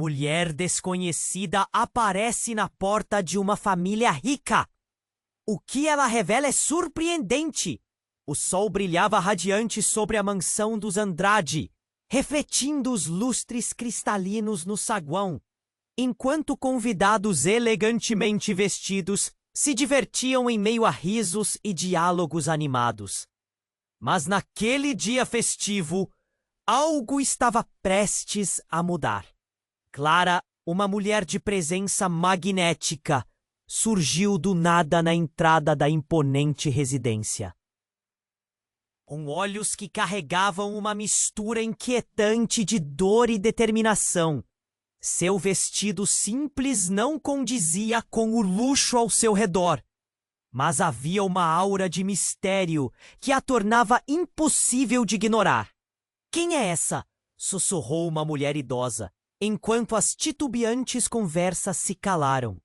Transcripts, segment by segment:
Mulher desconhecida aparece na porta de uma família rica. O que ela revela é surpreendente. O sol brilhava radiante sobre a mansão dos Andrade, refletindo os lustres cristalinos no saguão, enquanto convidados elegantemente vestidos se divertiam em meio a risos e diálogos animados. Mas naquele dia festivo, algo estava prestes a mudar. Clara, uma mulher de presença magnética, surgiu do nada na entrada da imponente residência. Com olhos que carregavam uma mistura inquietante de dor e determinação, seu vestido simples não condizia com o luxo ao seu redor, mas havia uma aura de mistério que a tornava impossível de ignorar. "Quem é essa?" sussurrou uma mulher idosa, enquanto as titubeantes conversas se calaram.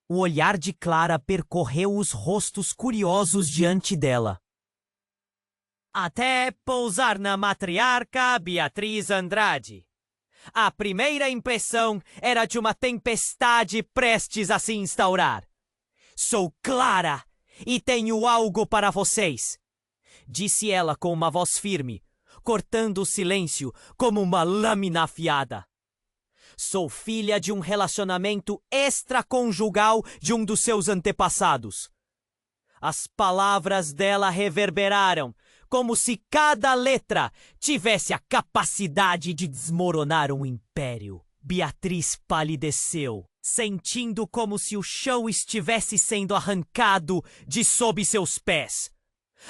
O olhar de Clara percorreu os rostos curiosos diante dela. "Até pousar na matriarca Beatriz Andrade. A primeira impressão era de uma tempestade prestes a se instaurar. Sou Clara e tenho algo para vocês", disse ela com uma voz firme, cortando o silêncio como uma lâmina afiada. "Sou filha de um relacionamento extraconjugal de um dos seus antepassados." As palavras dela reverberaram, como se cada letra tivesse a capacidade de desmoronar um império. Beatriz palideceu, sentindo como se o chão estivesse sendo arrancado de sob seus pés.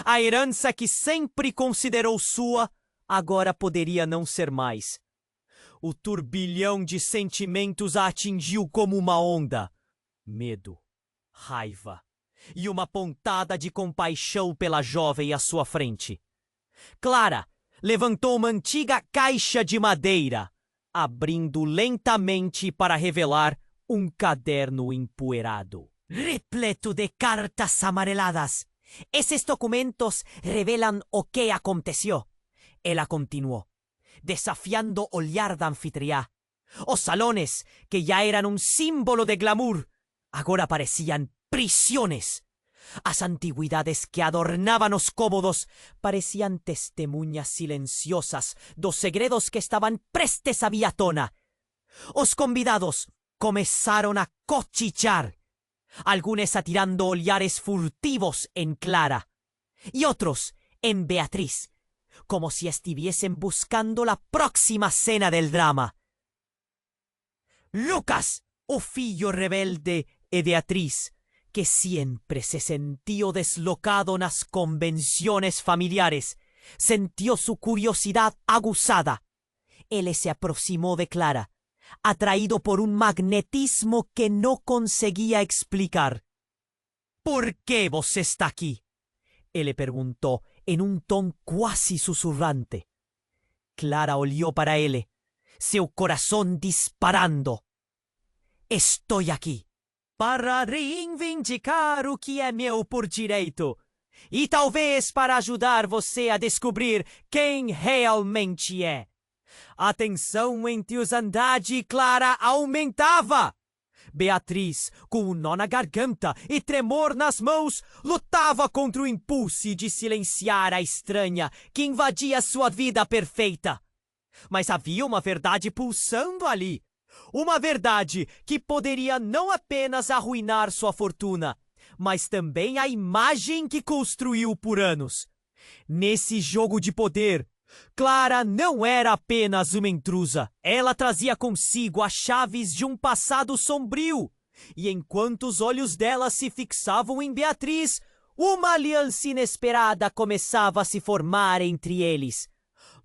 A herança que sempre considerou sua, agora poderia não ser mais. O turbilhão de sentimentos a atingiu como uma onda. Medo, raiva e uma pontada de compaixão pela jovem à sua frente. Clara levantou uma antiga caixa de madeira, abrindo lentamente para revelar um caderno empoeirado. "Repleto de cartas amareladas. Esses documentos revelan o que aconteceu", ela continuou, desafiando o olhar da anfitriã. Os salones, que ya eran un símbolo de glamour, agora parecían prisiones. As antiguidades que adornaban os cómodos parecían testemunhas silenciosas dos segredos que estaban prestes a vir à tona. Os convidados começaron a cochichar, algunos atirando olhares furtivos en Clara y otros en Beatriz, como si estuviesen buscando la próxima cena del drama. Lucas, o filho rebelde e Beatriz, que siempre se sentiu deslocado nas convenciones familiares, sintió su curiosidad aguzada. Él se aproximó de Clara, atraído por un magnetismo que no conseguía explicar. "¿Por qué vos está aquí?", él le preguntó en un ton quasi susurrante. Clara olhou para ele, seu coração disparando. "Estou aqui para reivindicar o que é meu por direito, e talvez para ajudar você a descobrir quem realmente é." A tensão entre os Andrade e Clara aumentava. Beatriz, com um nó na garganta e tremor nas mãos, lutava contra o impulso de silenciar a estranha que invadia sua vida perfeita. Mas havia uma verdade pulsando ali. Uma verdade que poderia não apenas arruinar sua fortuna, mas também a imagem que construiu por anos. Nesse jogo de poder, Clara não era apenas uma intrusa. Ela trazia consigo as chaves de um passado sombrio. E enquanto os olhos dela se fixavam em Beatriz, uma aliança inesperada começava a se formar entre eles.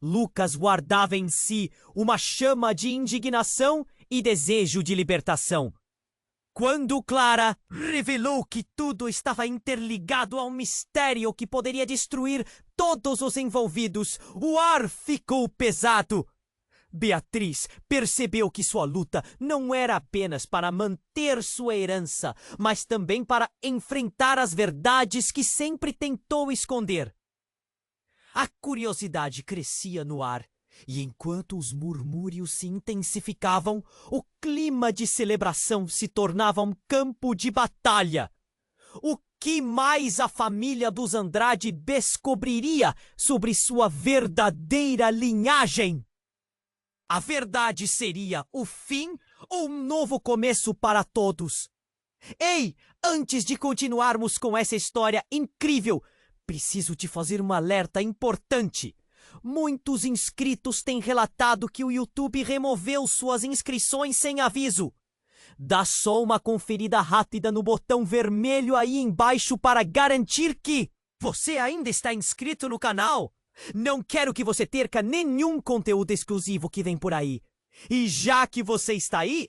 Lucas guardava em si uma chama de indignação e desejo de libertação. Quando Clara revelou que tudo estava interligado a um mistério que poderia destruir todos os envolvidos, o ar ficou pesado. Beatriz percebeu que sua luta não era apenas para manter sua herança, mas também para enfrentar as verdades que sempre tentou esconder. A curiosidade crescia no ar, E enquanto os murmúrios se intensificavam, o clima de celebração se tornava um campo de batalha. O que mais a família dos Andrade descobriria sobre sua verdadeira linhagem? A verdade seria o fim ou um novo começo para todos? Ei, antes de continuarmos com essa história incrível, preciso te fazer um alerta importante. Muitos inscritos têm relatado que o YouTube removeu suas inscrições sem aviso. Dá só uma conferida rápida no botão vermelho aí embaixo para garantir que você ainda está inscrito no canal. Não quero que você perca nenhum conteúdo exclusivo que vem por aí. E já que você está aí,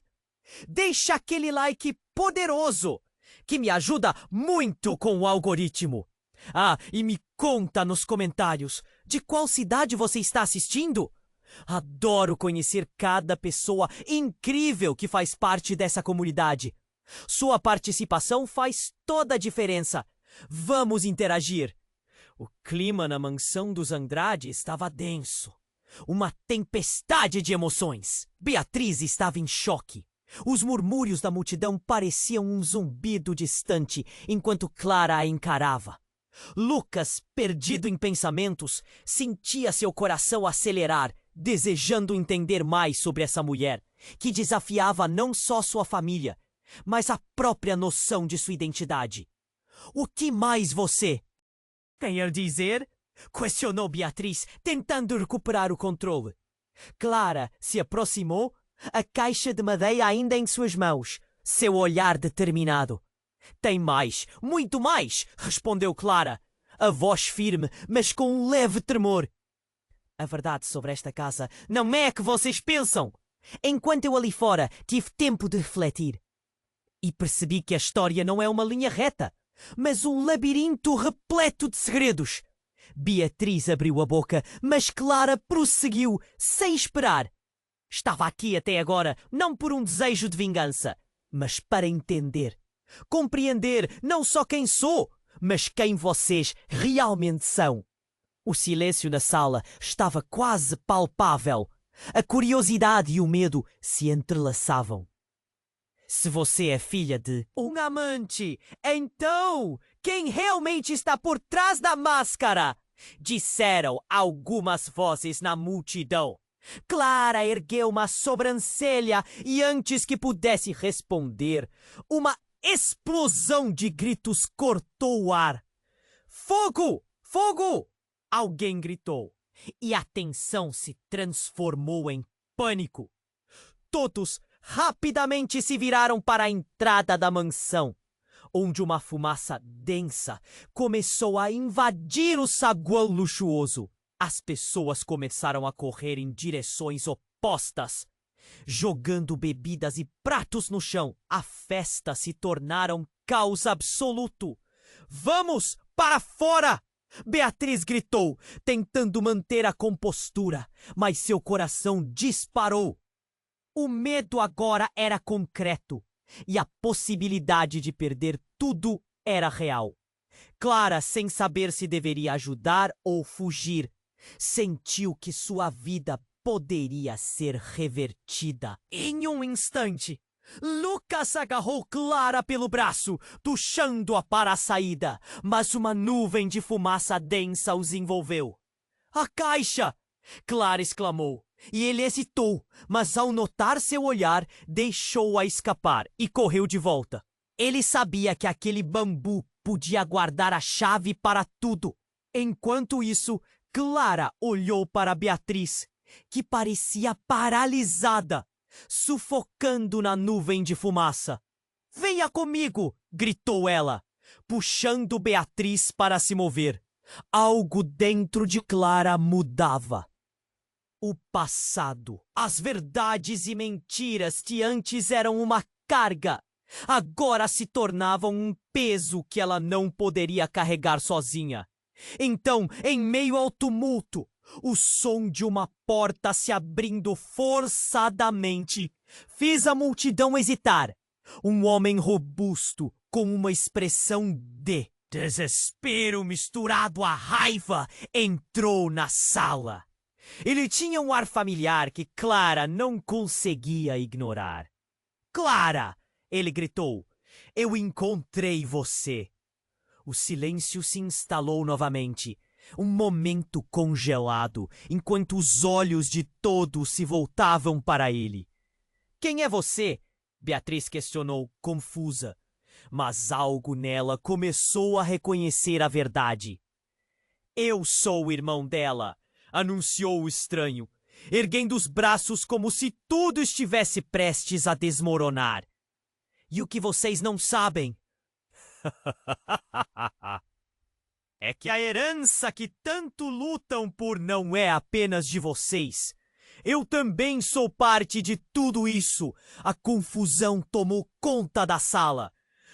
deixa aquele like poderoso, que me ajuda muito com o algoritmo. Ah, e me conta nos comentários de qual cidade você está assistindo. Adoro conhecer cada pessoa incrível que faz parte dessa comunidade. Sua participação faz toda a diferença. Vamos interagir. O clima na mansão dos Andrade estava denso. Uma tempestade de emoções. Beatriz estava em choque. Os murmúrios da multidão pareciam um zumbido distante enquanto Clara a encarava. Lucas, perdido em pensamentos, sentia seu coração acelerar, desejando entender mais sobre essa mulher, que desafiava não só sua família, mas a própria noção de sua identidade. O que mais você quer dizer? Questionou Beatriz, tentando recuperar o controle. Clara se aproximou, a caixa de madeira ainda em suas mãos, seu olhar determinado. Tem mais, muito mais, respondeu Clara, a voz firme, mas com um leve tremor. A verdade sobre esta casa não é a que vocês pensam. Enquanto eu ali fora tive tempo de refletir. E percebi que a história não é uma linha reta, mas um labirinto repleto de segredos. Beatriz abriu a boca, mas Clara prosseguiu, sem esperar. Estava aqui até agora, não por um desejo de vingança, mas para entender. Compreender não só quem sou, mas quem vocês realmente são. O silêncio na sala estava quase palpável. A curiosidade e o medo se entrelaçavam. Se você é filha de um amante, então quem realmente está por trás da máscara? Disseram algumas vozes na multidão. Clara ergueu uma sobrancelha e antes que pudesse responder, uma explosão de gritos cortou o ar. Fogo! Fogo! Alguém gritou, e a tensão se transformou em pânico. Todos rapidamente se viraram para a entrada da mansão, onde uma fumaça densa começou a invadir o saguão luxuoso. As pessoas começaram a correr em direções opostas, jogando bebidas e pratos no chão. A festa se tornara um caos absoluto. Vamos para fora! Beatriz gritou, tentando manter a compostura, mas seu coração disparou. O medo agora era concreto e a possibilidade de perder tudo era real. Clara, sem saber se deveria ajudar ou fugir, sentiu que sua vida poderia ser revertida. Em um instante, Lucas agarrou Clara pelo braço, puxando-a para a saída, mas uma nuvem de fumaça densa os envolveu. A caixa! Clara exclamou, e ele hesitou, mas ao notar seu olhar, deixou-a escapar e correu de volta. Ele sabia que aquele bambu podia guardar a chave para tudo. Enquanto isso, Clara olhou para Beatriz, que parecia paralisada, sufocando na nuvem de fumaça. Venha comigo! Gritou ela, puxando Beatriz para se mover. Algo dentro de Clara mudava. O passado, as verdades e mentiras que antes eram uma carga, agora se tornavam um peso que ela não poderia carregar sozinha. Então, em meio ao tumulto, o som de uma porta se abrindo forçadamente fez a multidão hesitar. Um homem robusto, com uma expressão de desespero misturado à raiva, entrou na sala. Ele tinha um ar familiar que Clara não conseguia ignorar. Clara! Ele gritou. Eu encontrei você. O silêncio se instalou novamente. Um momento congelado, enquanto os olhos de todos se voltavam para ele. Quem é você? Beatriz questionou, confusa. Mas algo nela começou a reconhecer a verdade. Eu sou o irmão dela, anunciou o estranho, erguendo os braços como se tudo estivesse prestes a desmoronar. E o que vocês não sabem é que a herança que tanto lutam por não é apenas de vocês. Eu também sou parte de tudo isso. A confusão tomou conta da sala.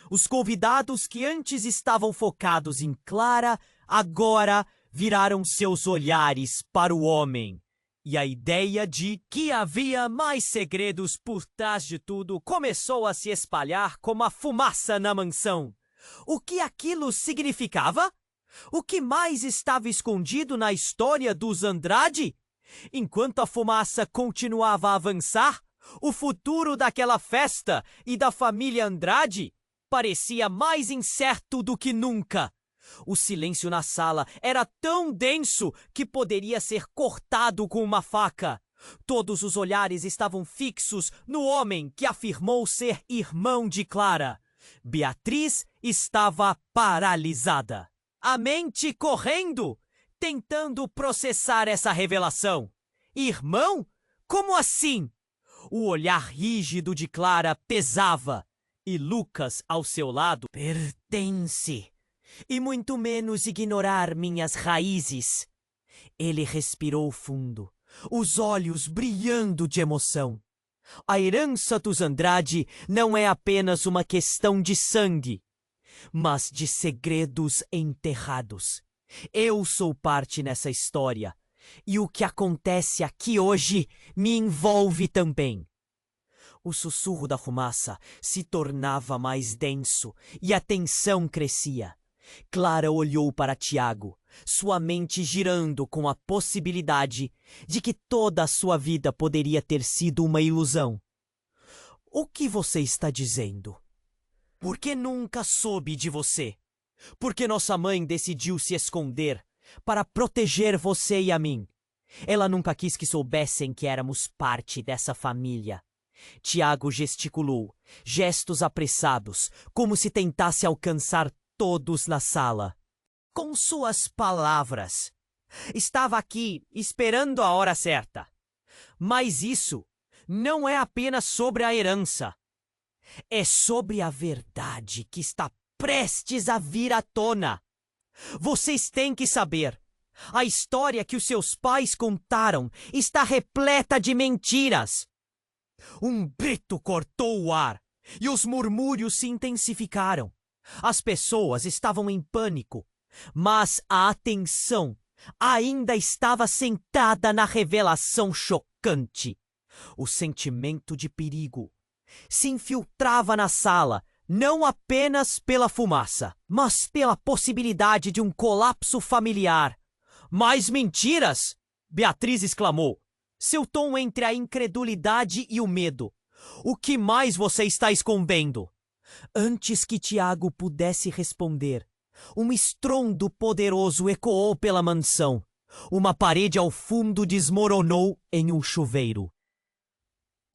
Os convidados que antes estavam focados em Clara, agora viraram seus olhares para o homem. E a ideia de que havia mais segredos por trás de tudo começou a se espalhar como a fumaça na mansão. O que aquilo significava? O que mais estava escondido na história dos Andrade? Enquanto a fumaça continuava a avançar, o futuro daquela festa e da família Andrade parecia mais incerto do que nunca. O silêncio na sala era tão denso que poderia ser cortado com uma faca. Todos os olhares estavam fixos no homem que afirmou ser irmão de Clara. Beatriz estava paralisada, a mente correndo, tentando processar essa revelação. Irmão? Como assim? O olhar rígido de Clara pesava, e Lucas, ao seu lado, pertence. E muito menos ignorar minhas raízes. Ele respirou fundo, os olhos brilhando de emoção. A herança dos Andrade não é apenas uma questão de sangue, mas de segredos enterrados. Eu sou parte nessa história, e o que acontece aqui hoje me envolve também. O sussurro da fumaça se tornava mais denso e a tensão crescia. Clara olhou para Tiago, sua mente girando com a possibilidade de que toda a sua vida poderia ter sido uma ilusão. O que você está dizendo? Por que nunca soube de você? Porque nossa mãe decidiu se esconder para proteger você e a mim. Ela nunca quis que soubessem que éramos parte dessa família. Tiago gesticulou, gestos apressados, como se tentasse alcançar todos na sala. Com suas palavras. Estava aqui esperando a hora certa. Mas isso não é apenas sobre a herança. É sobre a verdade que está prestes a vir à tona. Vocês têm que saber. A história que os seus pais contaram está repleta de mentiras. Um grito cortou o ar e os murmúrios se intensificaram. As pessoas estavam em pânico, mas a atenção ainda estava centrada na revelação chocante. O sentimento de perigo se infiltrava na sala, não apenas pela fumaça, mas pela possibilidade de um colapso familiar. Mais mentiras! Beatriz exclamou, seu tom entre a incredulidade e o medo. O que mais você está escondendo? Antes que Tiago pudesse responder, um estrondo poderoso ecoou pela mansão. Uma parede ao fundo desmoronou em um chuveiro.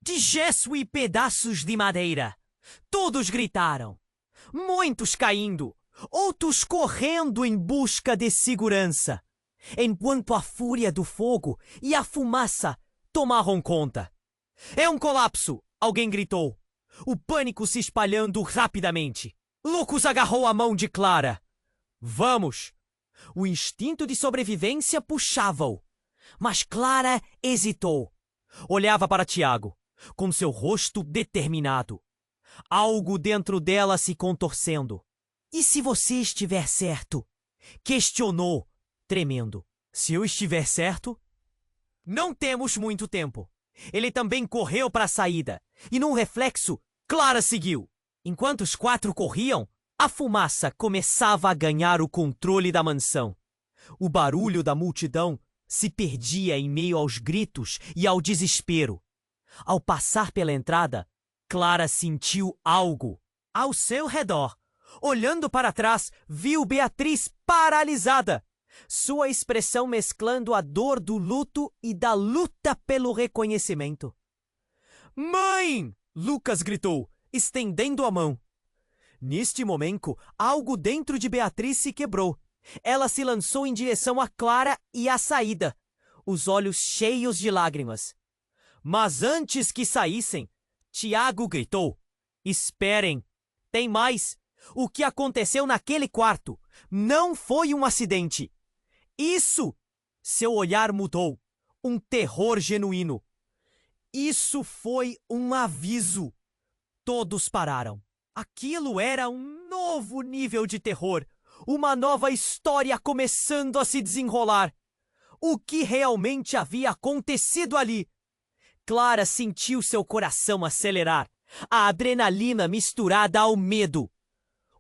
De gesso e pedaços de madeira. Todos gritaram. Muitos caindo, outros correndo em busca de segurança, enquanto a fúria do fogo e a fumaça tomaram conta. É um colapso! Alguém gritou. O pânico se espalhando rapidamente. Lucas agarrou a mão de Clara. Vamos! O instinto de sobrevivência puxava-o. Mas Clara hesitou. Olhava para Tiago, com seu rosto determinado. Algo dentro dela se contorcendo. E se você estiver certo? Questionou, tremendo. Se eu estiver certo? Não temos muito tempo. Ele também correu para a saída, e num reflexo, Clara seguiu. Enquanto os quatro corriam, a fumaça começava a ganhar o controle da mansão. O barulho da multidão se perdia em meio aos gritos e ao desespero. Ao passar pela entrada, Clara sentiu algo ao seu redor. Olhando para trás, viu Beatriz paralisada, sua expressão mesclando a dor do luto e da luta pelo reconhecimento. "Mãe!" Lucas gritou, estendendo a mão. Neste momento, algo dentro de Beatriz se quebrou. Ela se lançou em direção a Clara e à saída, os olhos cheios de lágrimas. Mas antes que saíssem, Tiago gritou: "Esperem! Tem mais! O que aconteceu naquele quarto não foi um acidente. Isso!" Seu olhar mudou. Um terror genuíno. Isso foi um aviso. Todos pararam. Aquilo era um novo nível de terror. Uma nova história começando a se desenrolar. O que realmente havia acontecido ali? Clara sentiu seu coração acelerar. A adrenalina misturada ao medo.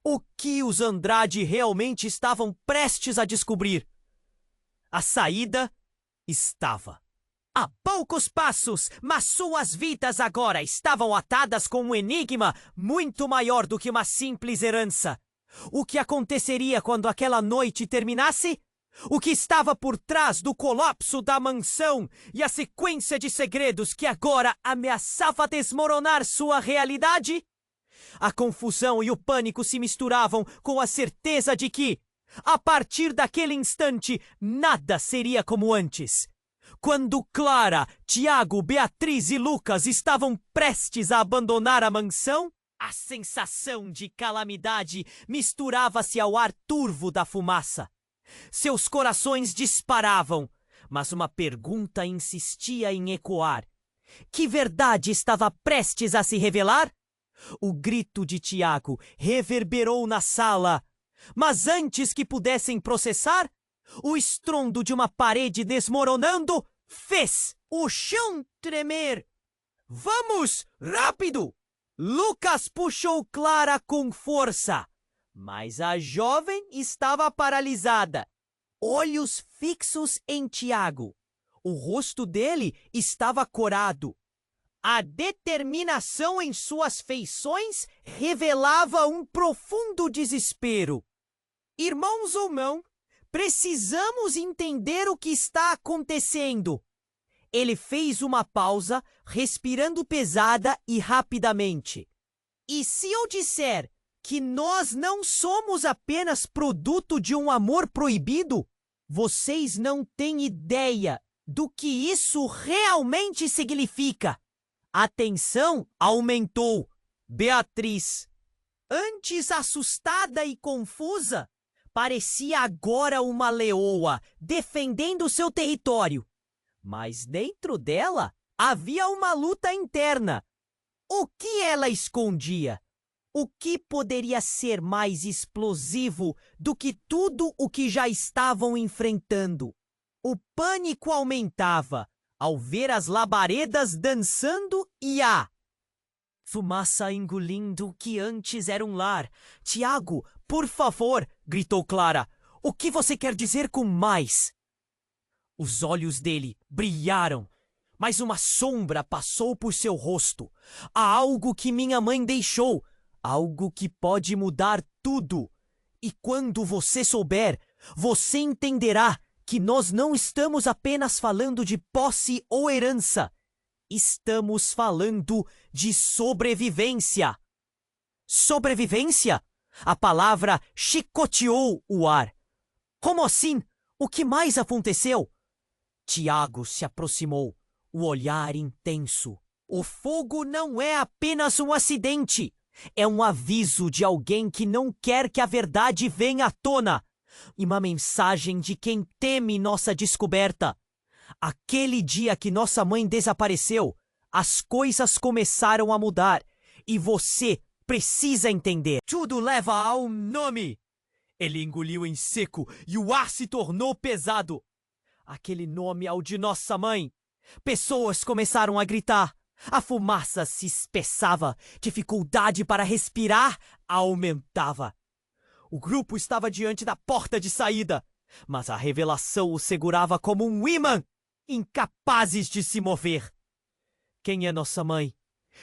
O que os Andrade realmente estavam prestes a descobrir? A saída estava a poucos passos, mas suas vidas agora estavam atadas com um enigma muito maior do que uma simples herança. O que aconteceria quando aquela noite terminasse? O que estava por trás do colapso da mansão e a sequência de segredos que agora ameaçava desmoronar sua realidade? A confusão e o pânico se misturavam com a certeza de que, a partir daquele instante, nada seria como antes. Quando Clara, Tiago, Beatriz e Lucas estavam prestes a abandonar a mansão, a sensação de calamidade misturava-se ao ar turvo da fumaça. Seus corações disparavam, mas uma pergunta insistia em ecoar. Que verdade estava prestes a se revelar? O grito de Tiago reverberou na sala, mas antes que pudessem processar, o estrondo de uma parede desmoronando fez o chão tremer. "Vamos, rápido!" Lucas puxou Clara com força, mas a jovem estava paralisada, olhos fixos em Tiago. O rosto dele estava corado. A determinação em suas feições revelava um profundo desespero. "Irmãos ou não, precisamos entender o que está acontecendo." Ele fez uma pausa, respirando pesada e rapidamente. "E se eu disser que nós não somos apenas produto de um amor proibido? Vocês não têm ideia do que isso realmente significa." A tensão aumentou. Beatriz, antes assustada e confusa, parecia agora uma leoa defendendo seu território. Mas dentro dela havia uma luta interna. O que ela escondia? O que poderia ser mais explosivo do que tudo o que já estavam enfrentando? O pânico aumentava ao ver as labaredas dançando e a fumaça engolindo o que antes era um lar. "Tiago, por favor!" gritou Clara. "O que você quer dizer com mais?" Os olhos dele brilharam, mas uma sombra passou por seu rosto. "Há algo que minha mãe deixou, algo que pode mudar tudo. E quando você souber, você entenderá que nós não estamos apenas falando de posse ou herança. Estamos falando de sobrevivência." Sobrevivência? A palavra chicoteou o ar. "Como assim? O que mais aconteceu?" Tiago se aproximou, o olhar intenso. "O fogo não é apenas um acidente. É um aviso de alguém que não quer que a verdade venha à tona. E uma mensagem de quem teme nossa descoberta. Aquele dia que nossa mãe desapareceu, as coisas começaram a mudar. E você precisa entender. Tudo leva a um nome." Ele engoliu em seco e o ar se tornou pesado. Aquele nome é o de nossa mãe. Pessoas começaram a gritar. A fumaça se espessava. Dificuldade para respirar aumentava. O grupo estava diante da porta de saída. Mas a revelação o segurava como um ímã, incapazes de se mover. Quem é nossa mãe?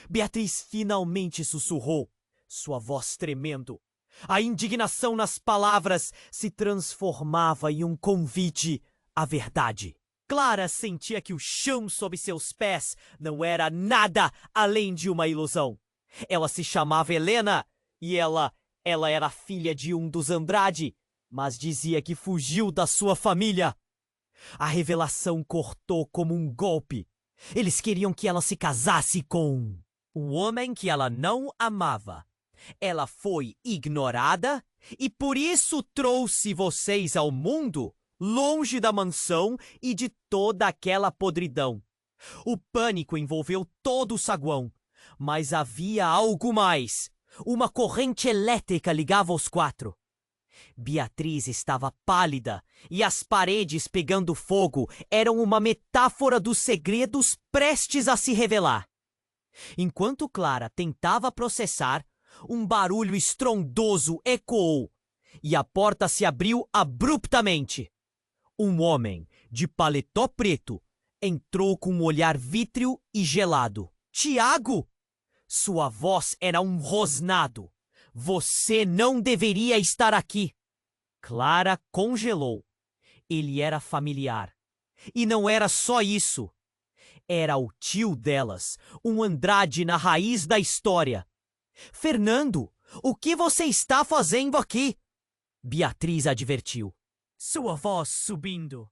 Beatriz finalmente sussurrou, sua voz tremendo. A indignação nas palavras se transformava em um convite à verdade. Clara sentia que o chão sob seus pés não era nada além de uma ilusão. Ela se chamava Helena e ela era filha de um dos Andrade, mas dizia que fugiu da sua família. A revelação cortou como um golpe. Eles queriam que ela se casasse com um homem que ela não amava. Ela foi ignorada e por isso trouxe vocês ao mundo, longe da mansão e de toda aquela podridão. O pânico envolveu todo o saguão, mas havia algo mais. Uma corrente elétrica ligava os quatro. Beatriz estava pálida e as paredes pegando fogo eram uma metáfora dos segredos prestes a se revelar. Enquanto Clara tentava processar, um barulho estrondoso ecoou e a porta se abriu abruptamente. Um homem de paletó preto entrou com um olhar vítreo e gelado. Tiago! Sua voz era um rosnado. Você não deveria estar aqui. Clara congelou. Ele era familiar. E não era só isso. Era o tio delas, um Andrade na raiz da história. Fernando, o que você está fazendo aqui? Beatriz advertiu. Sua voz subindo.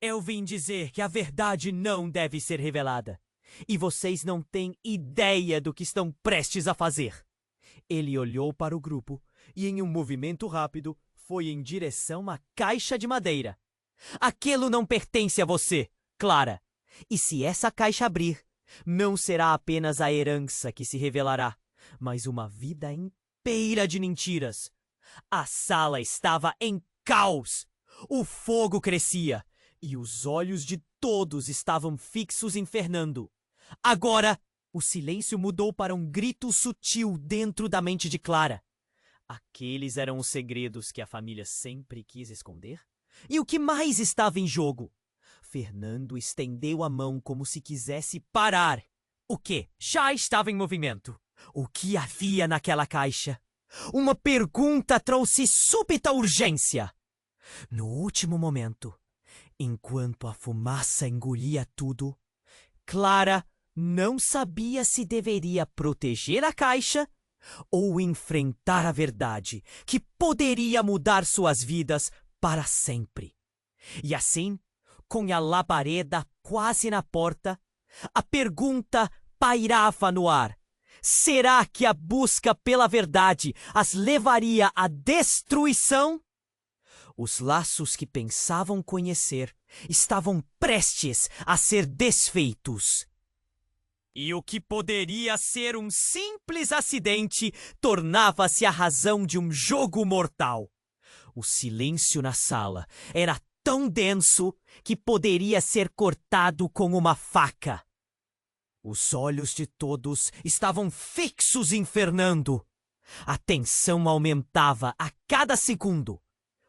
Eu vim dizer que a verdade não deve ser revelada. E vocês não têm ideia do que estão prestes a fazer. Ele olhou para o grupo e, em um movimento rápido, foi em direção à caixa de madeira. Aquilo não pertence a você, Clara. E se essa caixa abrir, não será apenas a herança que se revelará, mas uma vida inteira de mentiras. A sala estava em caos. O fogo crescia e os olhos de todos estavam fixos em Fernando. Agora, o silêncio mudou para um grito sutil dentro da mente de Clara. Aqueles eram os segredos que a família sempre quis esconder? E o que mais estava em jogo? Fernando estendeu a mão como se quisesse parar. O quê? Já estava em movimento. O que havia naquela caixa? Uma pergunta trouxe súbita urgência. No último momento, enquanto a fumaça engolia tudo, Clara não sabia se deveria proteger a caixa ou enfrentar a verdade que poderia mudar suas vidas para sempre. E assim, com a labareda quase na porta, a pergunta pairava no ar. Será que a busca pela verdade as levaria à destruição? Os laços que pensavam conhecer estavam prestes a ser desfeitos. E o que poderia ser um simples acidente tornava-se a razão de um jogo mortal. O silêncio na sala era tão denso que poderia ser cortado com uma faca. Os olhos de todos estavam fixos em Fernando. A tensão aumentava a cada segundo.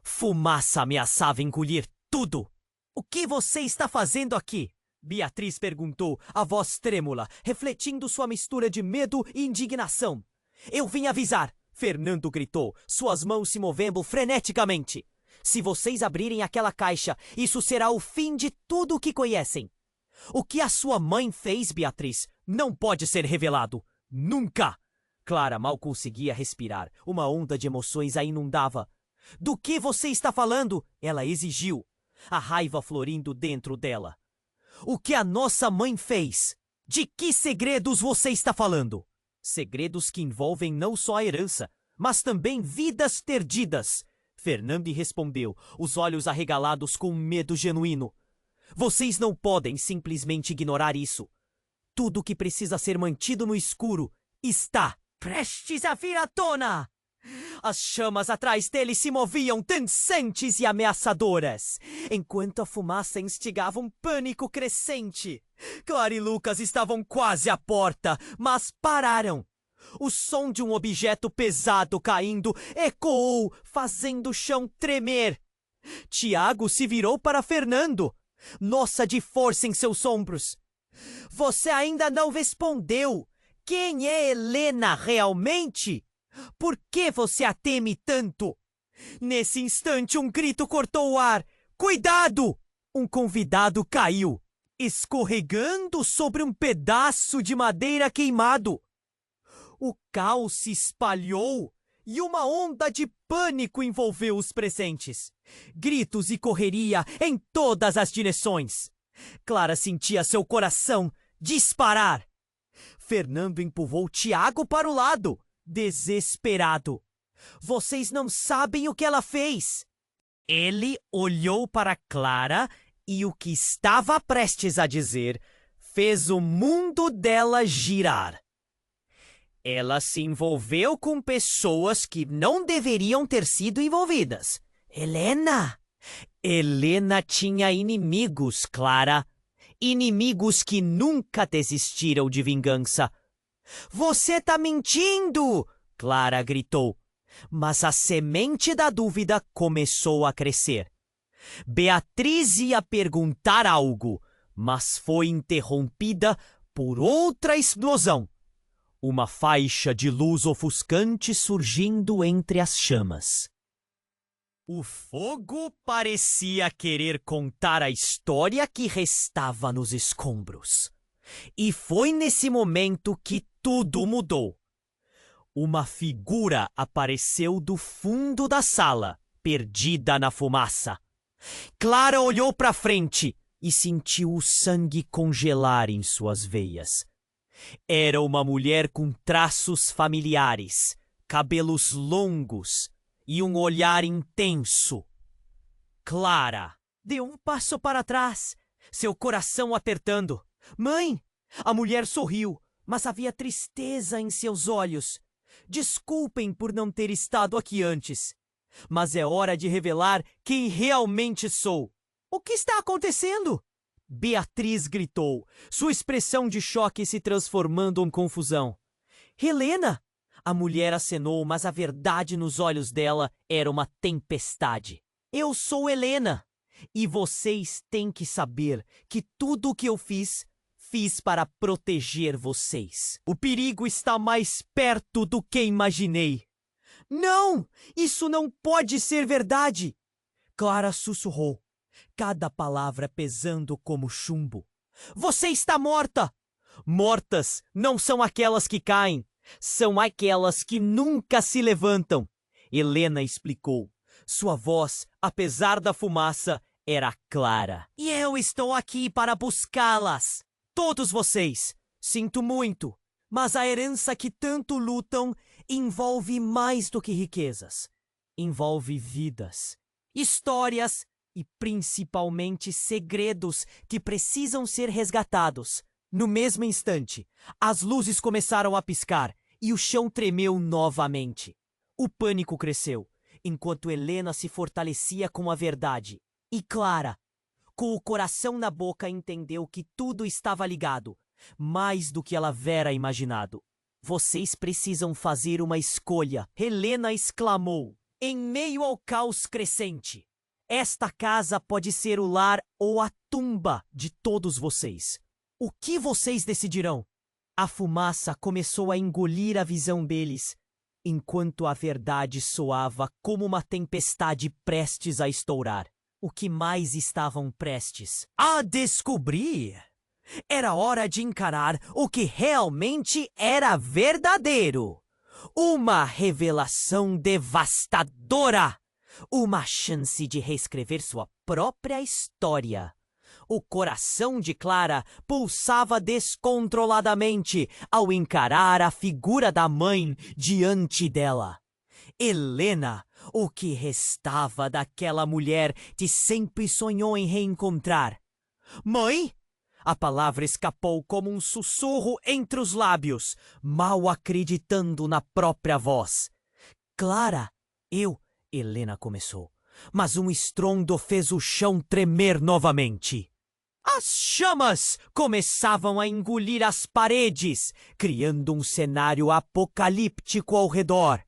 Fumaça ameaçava engolir tudo. O que você está fazendo aqui? Beatriz perguntou, a voz trêmula, refletindo sua mistura de medo e indignação. Eu vim avisar, Fernando gritou, suas mãos se movendo freneticamente. Se vocês abrirem aquela caixa, isso será o fim de tudo o que conhecem. O que a sua mãe fez, Beatriz, não pode ser revelado. Nunca! Clara mal conseguia respirar. Uma onda de emoções a inundava. Do que você está falando? Ela exigiu, a raiva florindo dentro dela. O que a nossa mãe fez? De que segredos você está falando? Segredos que envolvem não só a herança, mas também vidas perdidas. Fernando respondeu, os olhos arregalados com medo genuíno. Vocês não podem simplesmente ignorar isso. Tudo que precisa ser mantido no escuro está prestes a vir à tona. As chamas atrás dele se moviam dançantes e ameaçadoras, enquanto a fumaça instigava um pânico crescente. Clara e Lucas estavam quase à porta, mas pararam. O som de um objeto pesado caindo ecoou, fazendo o chão tremer. Tiago se virou para Fernando. Nossa de força em seus ombros. Você ainda não respondeu. Quem é Helena realmente? Por que você a teme tanto? Nesse instante, um grito cortou o ar. Cuidado! Um convidado caiu, escorregando sobre um pedaço de madeira queimado. O caos se espalhou e uma onda de pânico envolveu os presentes. Gritos e correria em todas as direções. Clara sentia seu coração disparar. Fernando empurrou Tiago para o lado, desesperado. Vocês não sabem o que ela fez. Ele olhou para Clara e o que estava prestes a dizer fez o mundo dela girar. Ela se envolveu com pessoas que não deveriam ter sido envolvidas. Helena! Helena tinha inimigos, Clara. Inimigos que nunca desistiram de vingança. Você tá mentindo! Clara gritou. Mas a semente da dúvida começou a crescer. Beatriz ia perguntar algo, mas foi interrompida por outra explosão. Uma faixa de luz ofuscante surgindo entre as chamas. O fogo parecia querer contar a história que restava nos escombros. E foi nesse momento que tudo mudou. Uma figura apareceu do fundo da sala, perdida na fumaça. Clara olhou para frente e sentiu o sangue congelar em suas veias. Era uma mulher com traços familiares, cabelos longos e um olhar intenso. Clara deu um passo para trás, seu coração apertando. Mãe! A mulher sorriu, mas havia tristeza em seus olhos. Desculpem por não ter estado aqui antes, mas é hora de revelar quem realmente sou. O que está acontecendo? Beatriz gritou, sua expressão de choque se transformando em confusão. Helena! A mulher acenou, mas a verdade nos olhos dela era uma tempestade. Eu sou Helena, e vocês têm que saber que tudo o que eu fiz para proteger vocês. O perigo está mais perto do que imaginei. Não! Isso não pode ser verdade! Clara sussurrou, cada palavra pesando como chumbo. Você está morta! Mortas não são aquelas que caem, são aquelas que nunca se levantam. Helena explicou. Sua voz, apesar da fumaça, era clara. E eu estou aqui para buscá-las. Todos vocês. Sinto muito, mas a herança que tanto lutam envolve mais do que riquezas. Envolve vidas, histórias e principalmente segredos que precisam ser resgatados. No mesmo instante, as luzes começaram a piscar e o chão tremeu novamente. O pânico cresceu, enquanto Helena se fortalecia com a verdade. E Clara, com o coração na boca, entendeu que tudo estava ligado, mais do que ela vera imaginado. Vocês precisam fazer uma escolha, Helena exclamou, em meio ao caos crescente. Esta casa pode ser o lar ou a tumba de todos vocês. O que vocês decidirão? A fumaça começou a engolir a visão deles, enquanto a verdade soava como uma tempestade prestes a estourar. O que mais estavam prestes a descobrir? Era hora de encarar o que realmente era verdadeiro. Uma revelação devastadora. Uma chance de reescrever sua própria história. O coração de Clara pulsava descontroladamente ao encarar a figura da mãe diante dela. Helena, o que restava daquela mulher que sempre sonhou em reencontrar. Mãe? A palavra escapou como um sussurro entre os lábios, mal acreditando na própria voz. Clara, Helena começou, mas um estrondo fez o chão tremer novamente. As chamas começavam a engolir as paredes, criando um cenário apocalíptico ao redor.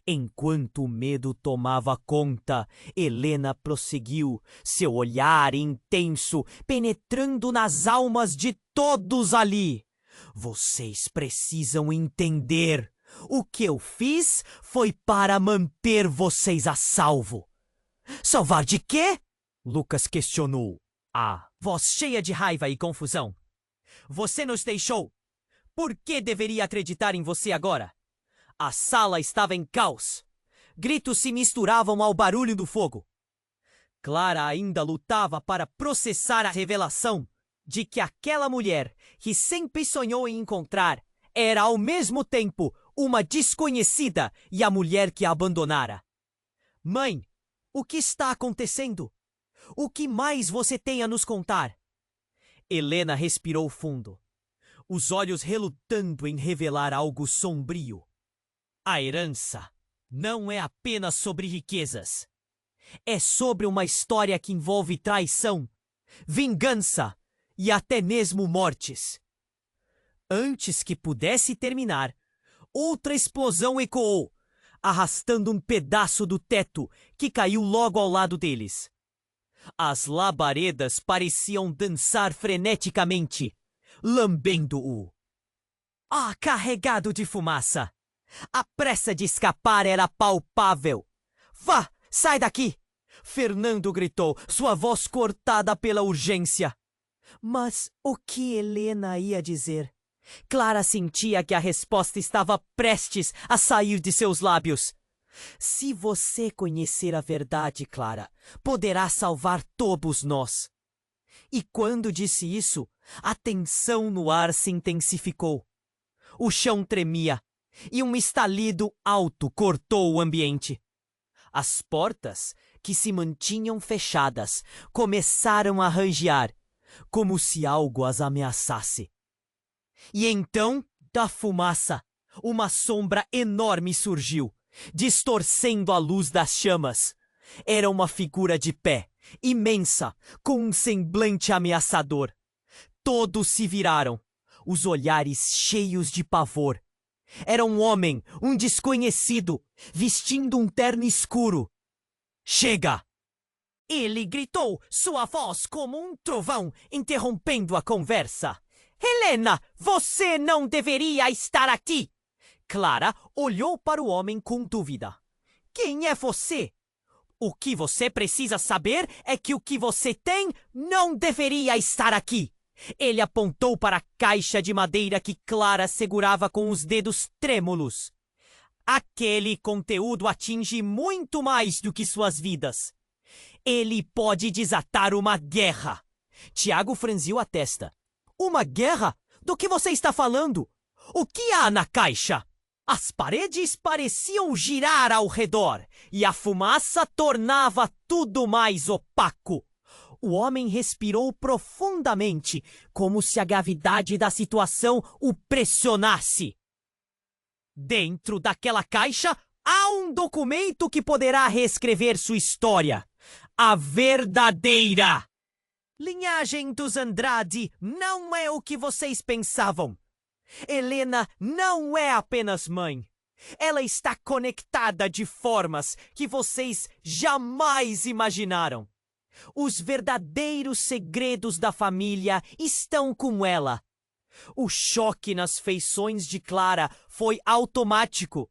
Enquanto o medo tomava conta, Helena prosseguiu, seu olhar intenso penetrando nas almas de todos ali. Vocês precisam entender. O que eu fiz foi para manter vocês a salvo. Salvar de quê? Lucas questionou, a voz cheia de raiva e confusão. Você nos deixou. Por que deveria acreditar em você agora? A sala estava em caos. Gritos se misturavam ao barulho do fogo. Clara ainda lutava para processar a revelação de que aquela mulher que sempre sonhou em encontrar era ao mesmo tempo uma desconhecida e a mulher que a abandonara. Mãe, o que está acontecendo? O que mais você tem a nos contar? Helena respirou fundo, os olhos relutando em revelar algo sombrio. A herança não é apenas sobre riquezas. É sobre uma história que envolve traição, vingança e até mesmo mortes. Antes que pudesse terminar, outra explosão ecoou, arrastando um pedaço do teto que caiu logo ao lado deles. As labaredas pareciam dançar freneticamente, lambendo-o. Carregado de fumaça! A pressa de escapar era palpável. Vá, sai daqui! Fernando gritou, sua voz cortada pela urgência. Mas o que Helena ia dizer? Clara sentia que a resposta estava prestes a sair de seus lábios. Se você conhecer a verdade, Clara, poderá salvar todos nós. E quando disse isso, a tensão no ar se intensificou. O chão tremia e um estalido alto cortou o ambiente. As portas, que se mantinham fechadas, começaram a rangear, como se algo as ameaçasse. E então, da fumaça, uma sombra enorme surgiu, distorcendo a luz das chamas. Era uma figura de pé, imensa, com um semblante ameaçador. Todos se viraram, os olhares cheios de pavor. Era um homem, um desconhecido, vestindo um terno escuro. Chega! Ele gritou, sua voz como um trovão, interrompendo a conversa. Helena, você não deveria estar aqui! Clara olhou para o homem com dúvida. Quem é você? O que você precisa saber é que o que você tem não deveria estar aqui. Ele apontou para a caixa de madeira que Clara segurava com os dedos trêmulos. Aquele conteúdo atinge muito mais do que suas vidas. Ele pode desatar uma guerra. Tiago franziu a testa. Uma guerra? Do que você está falando? O que há na caixa? As paredes pareciam girar ao redor e a fumaça tornava tudo mais opaco. O homem respirou profundamente, como se a gravidade da situação o pressionasse. Dentro daquela caixa há um documento que poderá reescrever sua história. A verdadeira! Linhagem dos Andrade não é o que vocês pensavam. Helena não é apenas mãe. Ela está conectada de formas que vocês jamais imaginaram. Os verdadeiros segredos da família estão com ela. O choque nas feições de Clara foi automático.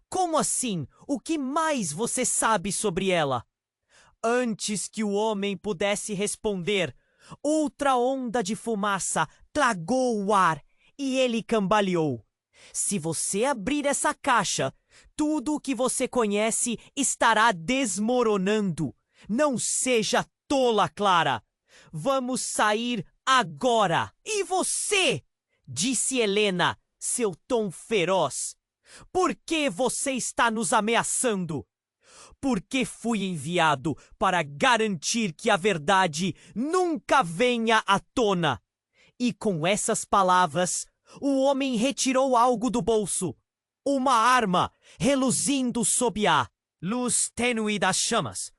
Como assim? O que mais você sabe sobre ela? Antes que o homem pudesse responder, outra onda de fumaça tragou o ar e ele cambaleou. Se você abrir essa caixa, tudo o que você conhece estará desmoronando. Não seja tola, Clara. Vamos sair agora. E você? Disse Helena, seu tom feroz. Por que você está nos ameaçando? Porque fui enviado para garantir que a verdade nunca venha à tona. E com essas palavras, o homem retirou algo do bolso. Uma arma, reluzindo sob a luz tênue das chamas.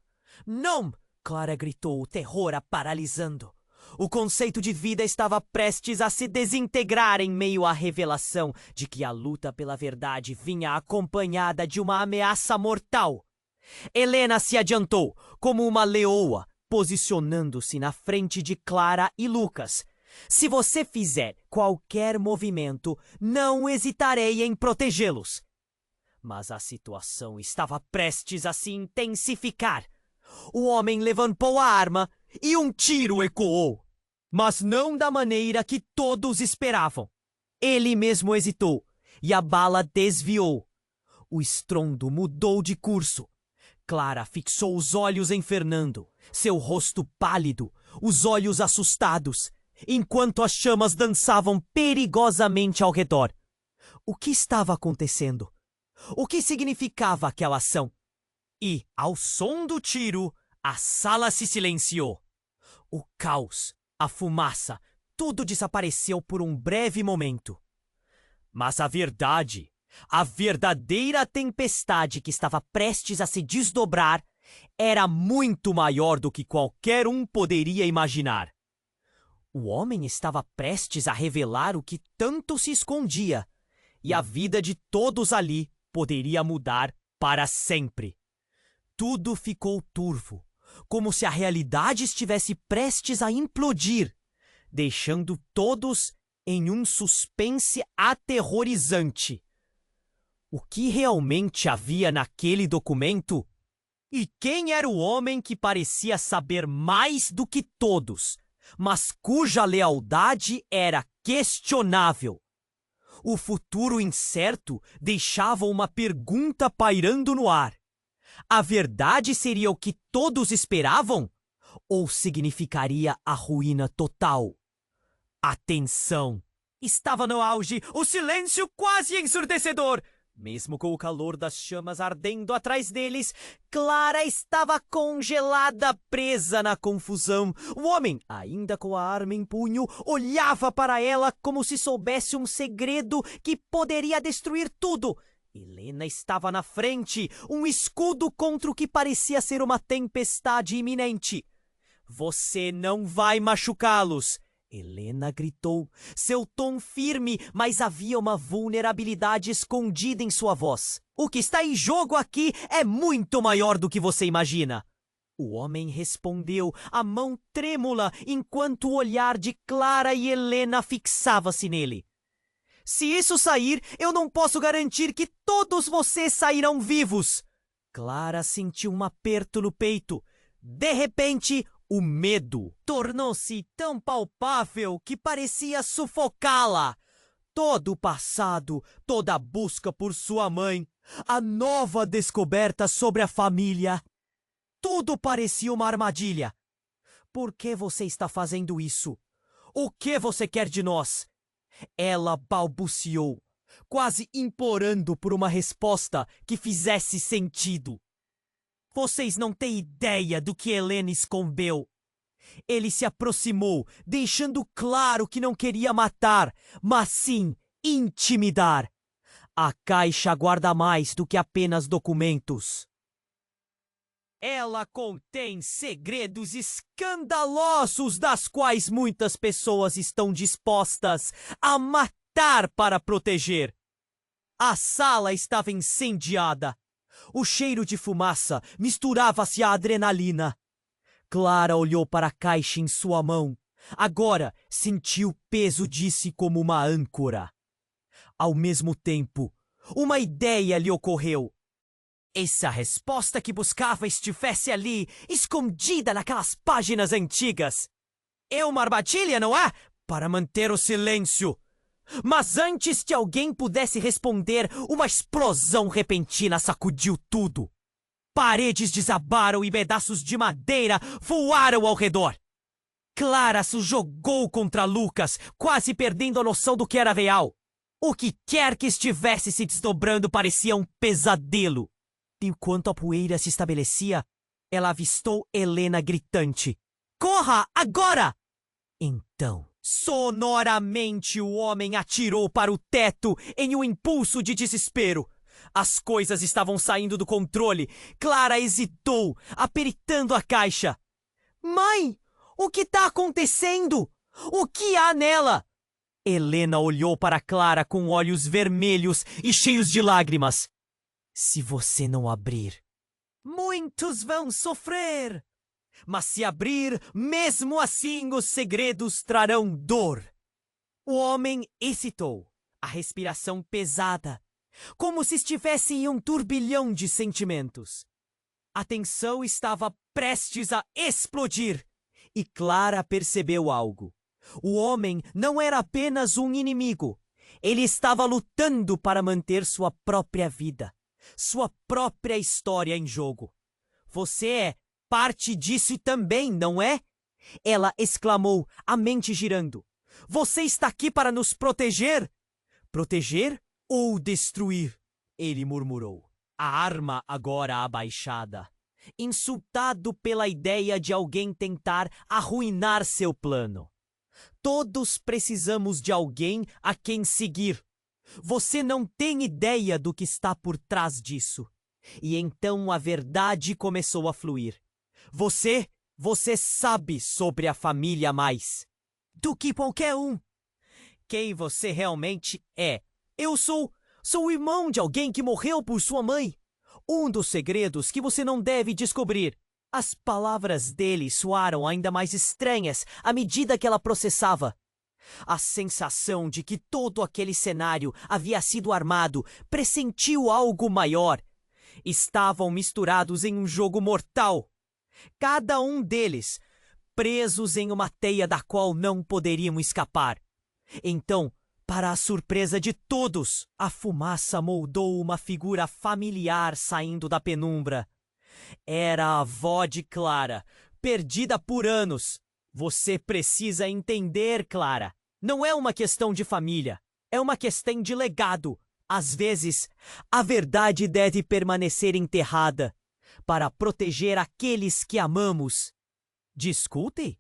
Não! Clara gritou, o terror a paralisando. O conceito de vida estava prestes a se desintegrar em meio à revelação de que a luta pela verdade vinha acompanhada de uma ameaça mortal. Helena se adiantou, como uma leoa, posicionando-se na frente de Clara e Lucas. Se você fizer qualquer movimento, não hesitarei em protegê-los. Mas a situação estava prestes a se intensificar. O homem levantou a arma e um tiro ecoou, mas não da maneira que todos esperavam. Ele mesmo hesitou e a bala desviou. O estrondo mudou de curso. Clara fixou os olhos em Fernando, seu rosto pálido, os olhos assustados, enquanto as chamas dançavam perigosamente ao redor. O que estava acontecendo? O que significava aquela ação? E, ao som do tiro, a sala se silenciou. O caos, a fumaça, tudo desapareceu por um breve momento. Mas a verdadeira tempestade que estava prestes a se desdobrar, era muito maior do que qualquer um poderia imaginar. O homem estava prestes a revelar o que tanto se escondia, e a vida de todos ali poderia mudar para sempre. Tudo ficou turvo, como se a realidade estivesse prestes a implodir, deixando todos em um suspense aterrorizante. O que realmente havia naquele documento? E quem era o homem que parecia saber mais do que todos, mas cuja lealdade era questionável? O futuro incerto deixava uma pergunta pairando no ar. A verdade seria o que todos esperavam? Ou significaria a ruína total? A tensão estava no auge, o silêncio quase ensurdecedor. Mesmo com o calor das chamas ardendo atrás deles, Clara estava congelada, presa na confusão. O homem, ainda com a arma em punho, olhava para ela como se soubesse um segredo que poderia destruir tudo. Helena estava na frente, um escudo contra o que parecia ser uma tempestade iminente. "Você não vai machucá-los!" Helena gritou, seu tom firme, mas havia uma vulnerabilidade escondida em sua voz. "O que está em jogo aqui é muito maior do que você imagina." O homem respondeu, a mão trêmula, enquanto o olhar de Clara e Helena fixava-se nele. "Se isso sair, eu não posso garantir que todos vocês sairão vivos." Clara sentiu um aperto no peito. De repente, o medo tornou-se tão palpável que parecia sufocá-la. Todo o passado, toda a busca por sua mãe, a nova descoberta sobre a família, tudo parecia uma armadilha. "Por que você está fazendo isso? O que você quer de nós?" Ela balbuciou, quase implorando por uma resposta que fizesse sentido. "Vocês não têm ideia do que Helena escondeu." Ele se aproximou, deixando claro que não queria matar, mas sim intimidar. "A caixa guarda mais do que apenas documentos. Ela contém segredos escandalosos das quais muitas pessoas estão dispostas a matar para proteger." A sala estava incendiada. O cheiro de fumaça misturava-se à adrenalina. Clara olhou para a caixa em sua mão. Agora sentiu o peso disso como uma âncora. Ao mesmo tempo, uma ideia lhe ocorreu. E se a resposta que buscava estivesse ali, escondida naquelas páginas antigas? É uma armadilha, não é? Para manter o silêncio. Mas antes que alguém pudesse responder, uma explosão repentina sacudiu tudo. Paredes desabaram e pedaços de madeira voaram ao redor. Clara se jogou contra Lucas, quase perdendo a noção do que era real. O que quer que estivesse se desdobrando parecia um pesadelo. Enquanto a poeira se estabelecia, ela avistou Helena gritante. "Corra, agora!" Então, sonoramente o homem atirou para o teto em um impulso de desespero. As coisas estavam saindo do controle. Clara hesitou, apertando a caixa. "Mãe, O que está acontecendo? O que há nela? Helena olhou para Clara com olhos vermelhos e cheios de lágrimas. Se você não abrir, muitos vão sofrer. Mas se abrir, mesmo assim os segredos trarão dor. O homem hesitou, a respiração pesada, como se estivesse em um turbilhão de sentimentos. A tensão estava prestes a explodir e Clara percebeu algo. O homem não era apenas um inimigo. Ele estava lutando para manter sua própria vida, sua própria história em jogo. Você é parte disso também, não é? Ela exclamou, a mente girando. Você está aqui para nos proteger? Proteger ou destruir? Ele murmurou, a arma agora abaixada, insultado pela ideia de alguém tentar arruinar seu plano. Todos precisamos de alguém a quem seguir. Você não tem ideia do que está por trás disso. E então a verdade começou a fluir. Você sabe sobre a família mais do que qualquer um. Quem você realmente é. Eu sou o irmão de alguém que morreu por sua mãe. Um dos segredos que você não deve descobrir. As palavras dele soaram ainda mais estranhas à medida que ela processava. A sensação de que todo aquele cenário havia sido armado pressentiu algo maior. Estavam misturados em um jogo mortal. Cada um deles, presos em uma teia da qual não poderiam escapar. Então, para a surpresa de todos, a fumaça moldou uma figura familiar saindo da penumbra. Era a avó de Clara, perdida por anos. Você precisa entender, Clara. Não é uma questão de família, é uma questão de legado. Às vezes, a verdade deve permanecer enterrada para proteger aqueles que amamos. Discute?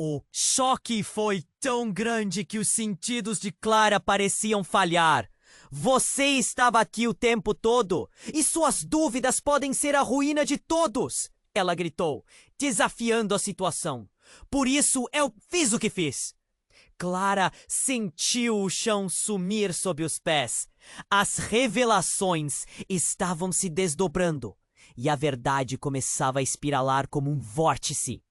O choque foi tão grande que os sentidos de Clara pareciam falhar. Você estava aqui o tempo todo, e suas dúvidas podem ser a ruína de todos, ela gritou, desafiando a situação. Por isso eu fiz o que fiz. Clara sentiu o chão sumir sob os pés. As revelações estavam se desdobrando, e a verdade começava a espiralar como um vórtice.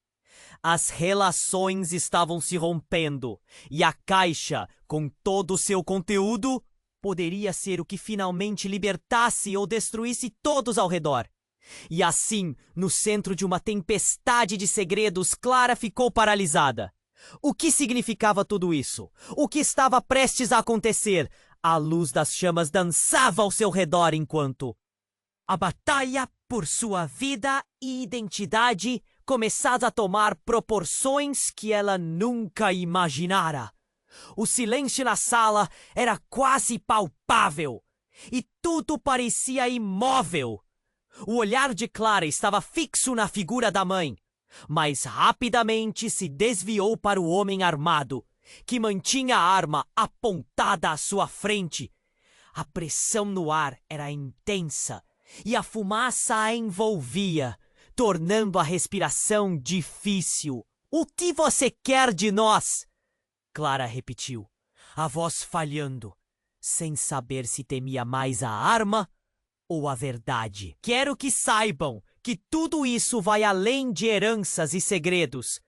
As relações estavam se rompendo, e a caixa, com todo o seu conteúdo, poderia ser o que finalmente libertasse ou destruísse todos ao redor. E assim, no centro de uma tempestade de segredos, Clara ficou paralisada. O que significava tudo isso? O que estava prestes a acontecer? A luz das chamas dançava ao seu redor enquanto a batalha por sua vida e identidade começava a tomar proporções que ela nunca imaginara. O silêncio na sala era quase palpável e tudo parecia imóvel. O olhar de Clara estava fixo na figura da mãe, mas rapidamente se desviou para o homem armado, que mantinha a arma apontada à sua frente. A pressão no ar era intensa e a fumaça a envolvia, tornando a respiração difícil. O que você quer de nós? Clara repetiu, a voz falhando, sem saber se temia mais a arma ou a verdade. Quero que saibam que tudo isso vai além de heranças e segredos.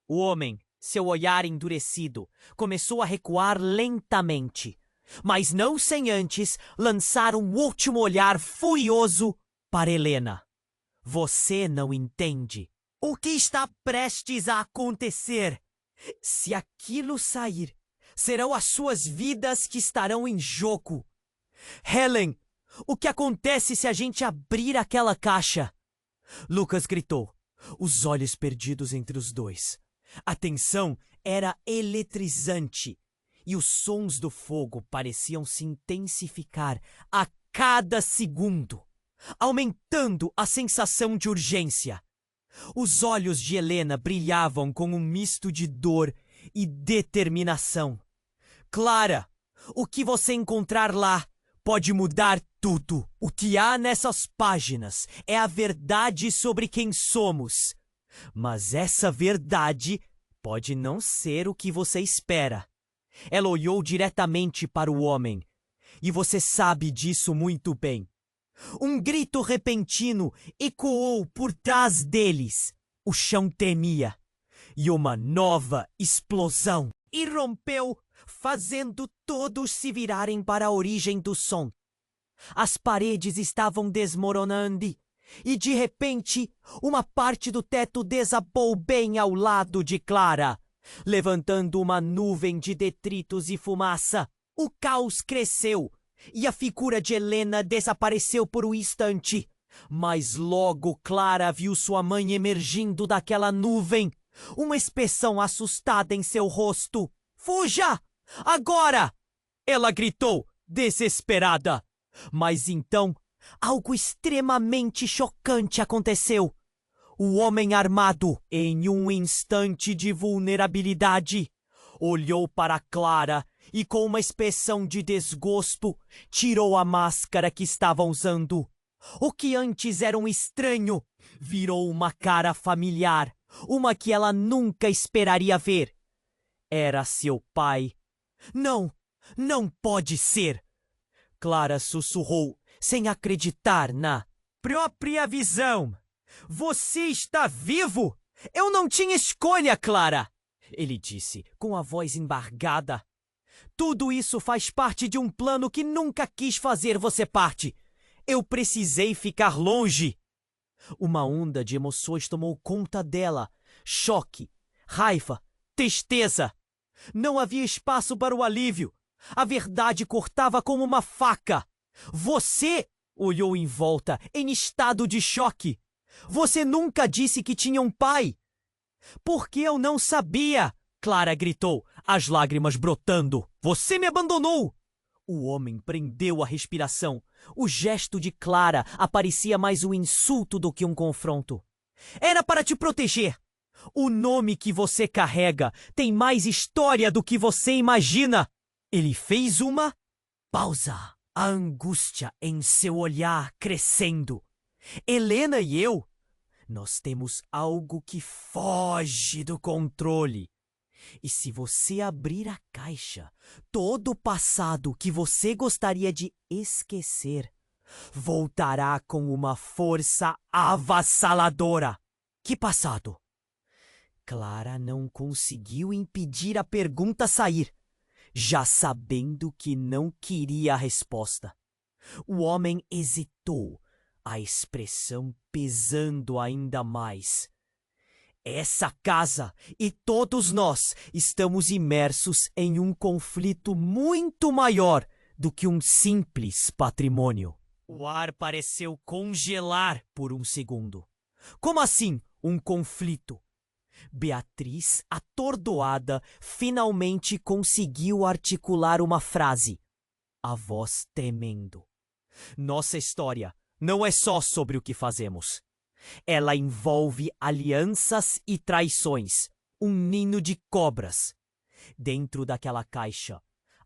O homem, seu olhar endurecido, começou a recuar lentamente, mas não sem antes lançar um último olhar furioso para Helena. Você não entende. O que está prestes a acontecer? Se aquilo sair, serão as suas vidas que estarão em jogo. Helen, o que acontece se a gente abrir aquela caixa? Lucas gritou, os olhos perdidos entre os dois. A tensão era eletrizante e os sons do fogo pareciam se intensificar a cada segundo, aumentando a sensação de urgência. Os olhos de Helena brilhavam com um misto de dor e determinação. Clara, o que você encontrar lá pode mudar tudo. O que há nessas páginas é a verdade sobre quem somos. Mas essa verdade Pode não ser o que você espera. Ela olhou diretamente para o homem. E você sabe disso muito bem. Um grito repentino ecoou por trás deles. O chão tremia. E uma nova explosão irrompeu, fazendo todos se virarem para a origem do som. As paredes estavam desmoronando e, de repente, uma parte do teto desabou bem ao lado de Clara, levantando uma nuvem de detritos e fumaça. O caos cresceu e a figura de Helena desapareceu por um instante. Mas logo Clara viu sua mãe emergindo daquela nuvem, uma expressão assustada em seu rosto. "Fuja! Agora!" ela gritou, desesperada. Mas então, algo extremamente chocante aconteceu. O homem armado, em um instante de vulnerabilidade, olhou para Clara e, com uma expressão de desgosto, tirou a máscara que estava usando. O que antes era um estranho virou uma cara familiar, uma que ela nunca esperaria ver. Era seu pai. "Não, não pode ser!" Clara sussurrou, sem acreditar na própria visão. "Você está vivo? Eu não tinha escolha, Clara!" ele disse, com a voz embargada. "Tudo isso faz parte de um plano que nunca quis fazer você parte. Eu precisei ficar longe." Uma onda de emoções tomou conta dela. Choque, raiva, tristeza. Não havia espaço para o alívio. A verdade cortava como uma faca. "Você!" olhou em volta, em estado de choque. "Você nunca disse que tinha um pai." "Porque eu não sabia!" Clara gritou, as lágrimas brotando. "Você me abandonou!" O homem prendeu a respiração. O gesto de Clara aparecia mais um insulto do que um confronto. "Era para te proteger. O nome que você carrega tem mais história do que você imagina." Ele fez uma pausa, a angústia em seu olhar crescendo. "Helena e eu, nós temos algo que foge do controle. E se você abrir a caixa, todo o passado que você gostaria de esquecer voltará com uma força avassaladora." "Que passado?" Clara não conseguiu impedir a pergunta sair, já sabendo que não queria a resposta. O homem hesitou, a expressão pesando ainda mais. "Essa casa e todos nós estamos imersos em um conflito muito maior do que um simples patrimônio." O ar pareceu congelar por um segundo. "Como assim, um conflito?" Beatriz, atordoada, finalmente conseguiu articular uma frase, a voz tremendo. "Nossa história não é só sobre o que fazemos. Ela envolve alianças e traições, um ninho de cobras. Dentro daquela caixa,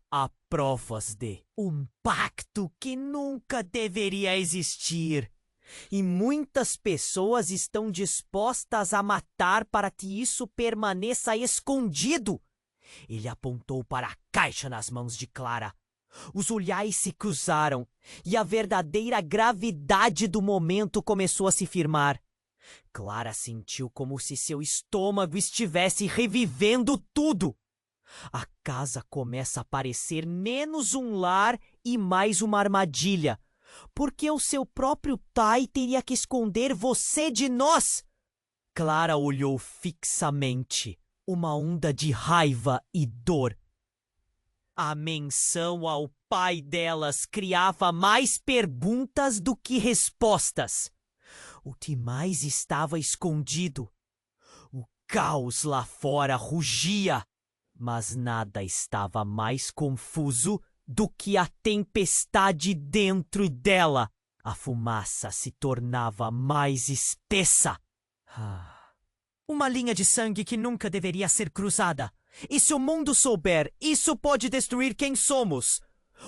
há provas de um pacto que nunca deveria existir. E muitas pessoas estão dispostas a matar para que isso permaneça escondido." Ele apontou para a caixa nas mãos de Clara. Os olhares se cruzaram e a verdadeira gravidade do momento começou a se firmar. Clara sentiu como se seu estômago estivesse revivendo tudo. A casa começa a parecer menos um lar e mais uma armadilha. Porque o seu próprio pai teria que esconder você de nós? Clara olhou fixamente, uma onda de raiva e dor. A menção ao pai delas criava mais perguntas do que respostas. O que mais estava escondido? O caos lá fora rugia, mas nada estava mais confuso do que a tempestade dentro dela. A fumaça se tornava mais espessa. Uma linha de sangue que nunca deveria ser cruzada. E se o mundo souber, isso pode destruir quem somos.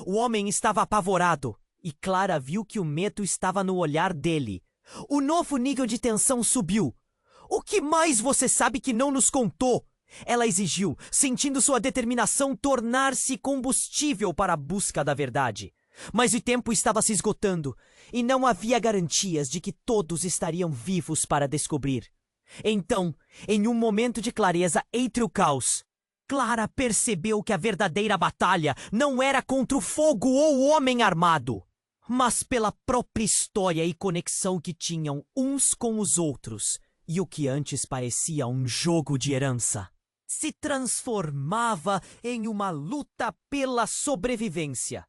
O homem estava apavorado, e Clara viu que o medo estava no olhar dele. O novo nível de tensão subiu. "O que mais você sabe que não nos contou?" Ela exigiu, sentindo sua determinação tornar-se combustível para a busca da verdade. Mas o tempo estava se esgotando, e não havia garantias de que todos estariam vivos para descobrir. Então, em um momento de clareza entre o caos, Clara percebeu que a verdadeira batalha não era contra o fogo ou o homem armado, mas pela própria história e conexão que tinham uns com os outros, e o que antes parecia um jogo de herança se transformava em uma luta pela sobrevivência.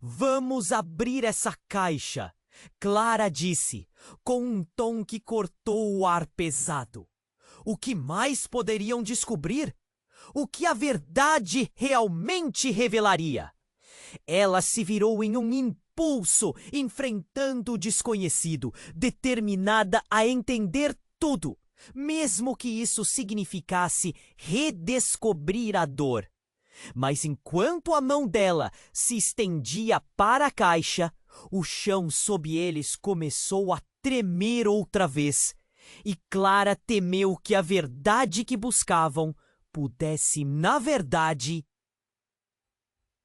Vamos abrir essa caixa, Clara disse, com um tom que cortou o ar pesado. O que mais poderiam descobrir? O que a verdade realmente revelaria? Ela se virou em um impulso, enfrentando o desconhecido, determinada a entender tudo, mesmo que isso significasse redescobrir a dor. Mas enquanto a mão dela se estendia para a caixa, o chão sob eles começou a tremer outra vez, e Clara temeu que a verdade que buscavam pudesse, na verdade,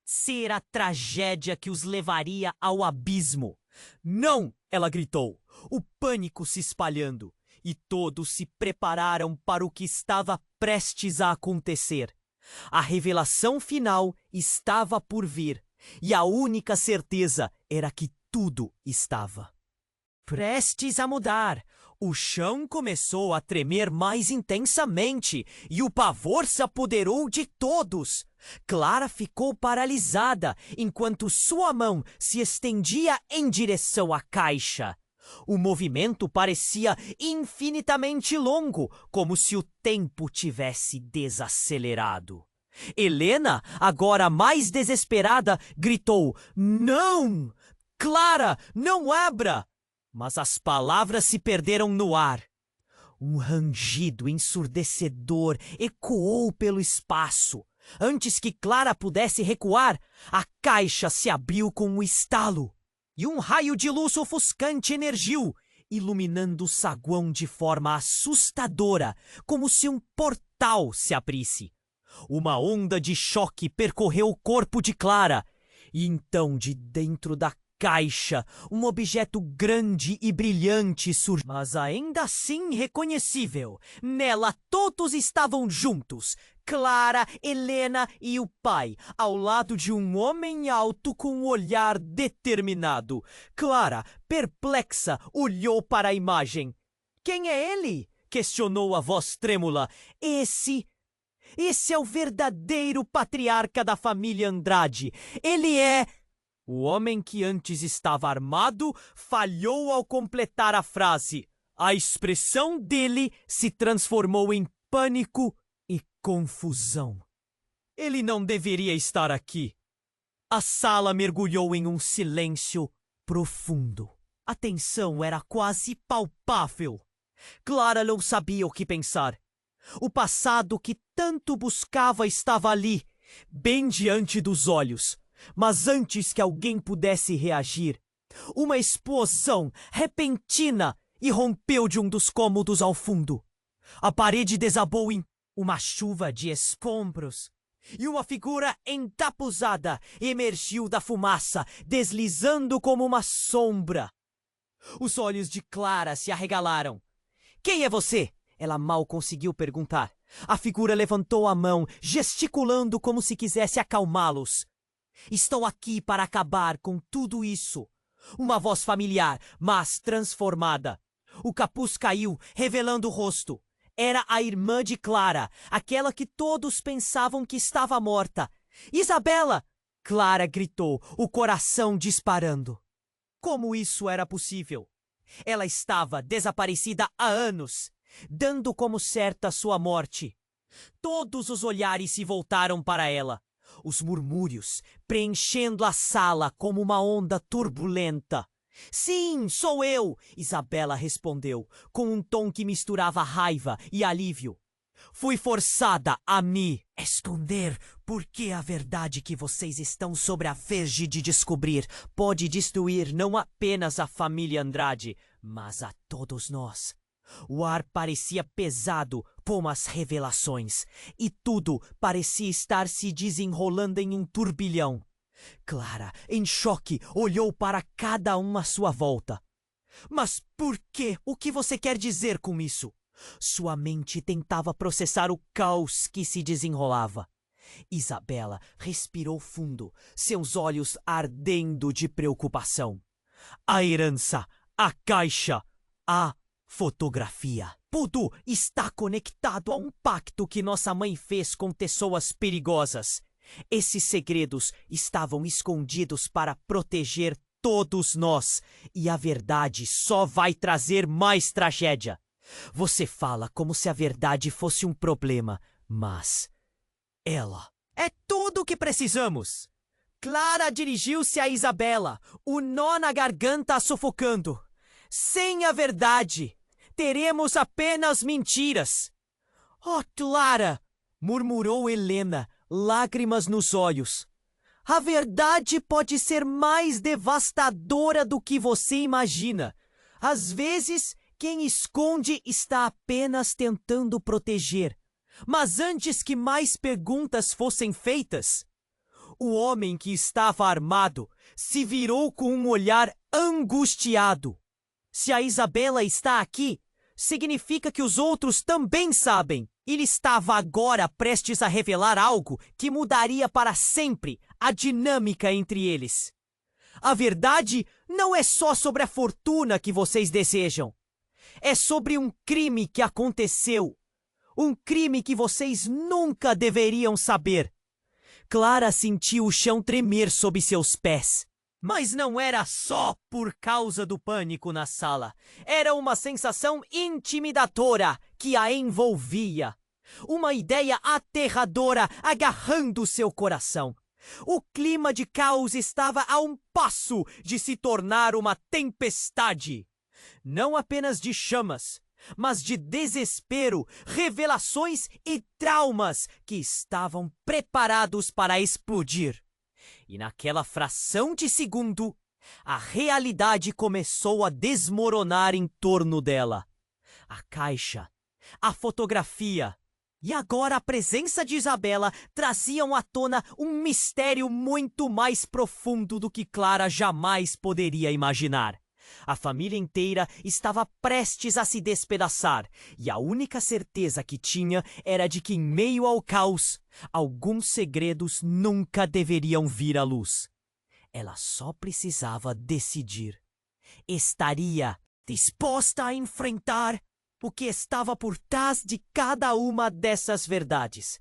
ser a tragédia que os levaria ao abismo. Não! Ela gritou, o pânico se espalhando, e todos se prepararam para o que estava prestes a acontecer. A revelação final estava por vir, e a única certeza era que tudo estava prestes a mudar. O chão começou a tremer mais intensamente e o pavor se apoderou de todos. Clara ficou paralisada enquanto sua mão se estendia em direção à caixa. O movimento parecia infinitamente longo, como se o tempo tivesse desacelerado. Helena, agora mais desesperada, gritou: "Não! Clara, não abra!" Mas as palavras se perderam no ar. Um rangido ensurdecedor ecoou pelo espaço. Antes que Clara pudesse recuar, a caixa se abriu com um estalo, e um raio de luz ofuscante emergiu, iluminando o saguão de forma assustadora, como se um portal se abrisse. Uma onda de choque percorreu o corpo de Clara, e então de dentro da caixa, um objeto grande e brilhante surgiu, mas ainda assim reconhecível. Nela todos estavam juntos, Clara, Helena e o pai, ao lado de um homem alto com um olhar determinado. Clara, perplexa, olhou para a imagem. "Quem é ele?" questionou a voz trêmula. Esse é o verdadeiro patriarca da família Andrade. Ele é..." O homem que antes estava armado falhou ao completar a frase. A expressão dele se transformou em pânico e confusão. Ele não deveria estar aqui. A sala mergulhou em um silêncio profundo. A tensão era quase palpável. Clara não sabia o que pensar. O passado que tanto buscava estava ali, bem diante dos olhos. Mas antes que alguém pudesse reagir, uma explosão repentina irrompeu de um dos cômodos ao fundo. A parede desabou em uma chuva de escombros, e uma figura encapuzada emergiu da fumaça, deslizando como uma sombra. Os olhos de Clara se arregalaram. "Quem é você?" Ela mal conseguiu perguntar. A figura levantou a mão, gesticulando como se quisesse acalmá-los. "Estou aqui para acabar com tudo isso." Uma voz familiar, mas transformada. O capuz caiu, revelando o rosto. Era a irmã de Clara, aquela que todos pensavam que estava morta. "Isabela!" Clara gritou, o coração disparando. Como isso era possível? Ela estava desaparecida há anos, dando como certa sua morte. Todos os olhares se voltaram para ela. Os murmúrios preenchendo a sala como uma onda turbulenta. "Sim, sou eu!" Isabela respondeu, com um tom que misturava raiva e alívio. "Fui forçada a me esconder porque a verdade que vocês estão sobre a verge de descobrir pode destruir não apenas a família Andrade, mas a todos nós. O ar parecia pesado como as revelações, e tudo parecia estar se desenrolando em um turbilhão. Clara, em choque, olhou para cada um à sua volta. Mas por quê? O que você quer dizer com isso? Sua mente tentava processar o caos que se desenrolava. Isabela respirou fundo, seus olhos ardendo de preocupação. A herança, a caixa, a fotografia. Tudo está conectado a um pacto que nossa mãe fez com pessoas perigosas. Esses segredos estavam escondidos para proteger todos nós, e a verdade só vai trazer mais tragédia. Você fala como se a verdade fosse um problema, mas ela é tudo o que precisamos. Clara dirigiu-se a Isabela, o nó na garganta a sufocando. Sem a verdade, teremos apenas mentiras. Oh, Clara! Murmurou Helena, lágrimas nos olhos. A verdade pode ser mais devastadora do que você imagina. Às vezes, quem esconde está apenas tentando proteger. Mas antes que mais perguntas fossem feitas, o homem que estava armado se virou com um olhar angustiado. Se a Isabela está aqui, significa que os outros também sabem. Ele estava agora prestes a revelar algo que mudaria para sempre a dinâmica entre eles. A verdade não é só sobre a fortuna que vocês desejam. É sobre um crime que aconteceu. Um crime que vocês nunca deveriam saber. Clara sentiu o chão tremer sob seus pés. Mas não era só por causa do pânico na sala. Era uma sensação intimidatora que a envolvia. Uma ideia aterradora agarrando seu coração. O clima de caos estava a um passo de se tornar uma tempestade. Não apenas de chamas, mas de desespero, revelações e traumas que estavam preparados para explodir. E naquela fração de segundo, a realidade começou a desmoronar em torno dela. A caixa, a fotografia e agora a presença de Isabela traziam à tona um mistério muito mais profundo do que Clara jamais poderia imaginar. A família inteira estava prestes a se despedaçar, e a única certeza que tinha era de que, em meio ao caos, alguns segredos nunca deveriam vir à luz. Ela só precisava decidir. Estaria disposta a enfrentar o que estava por trás de cada uma dessas verdades?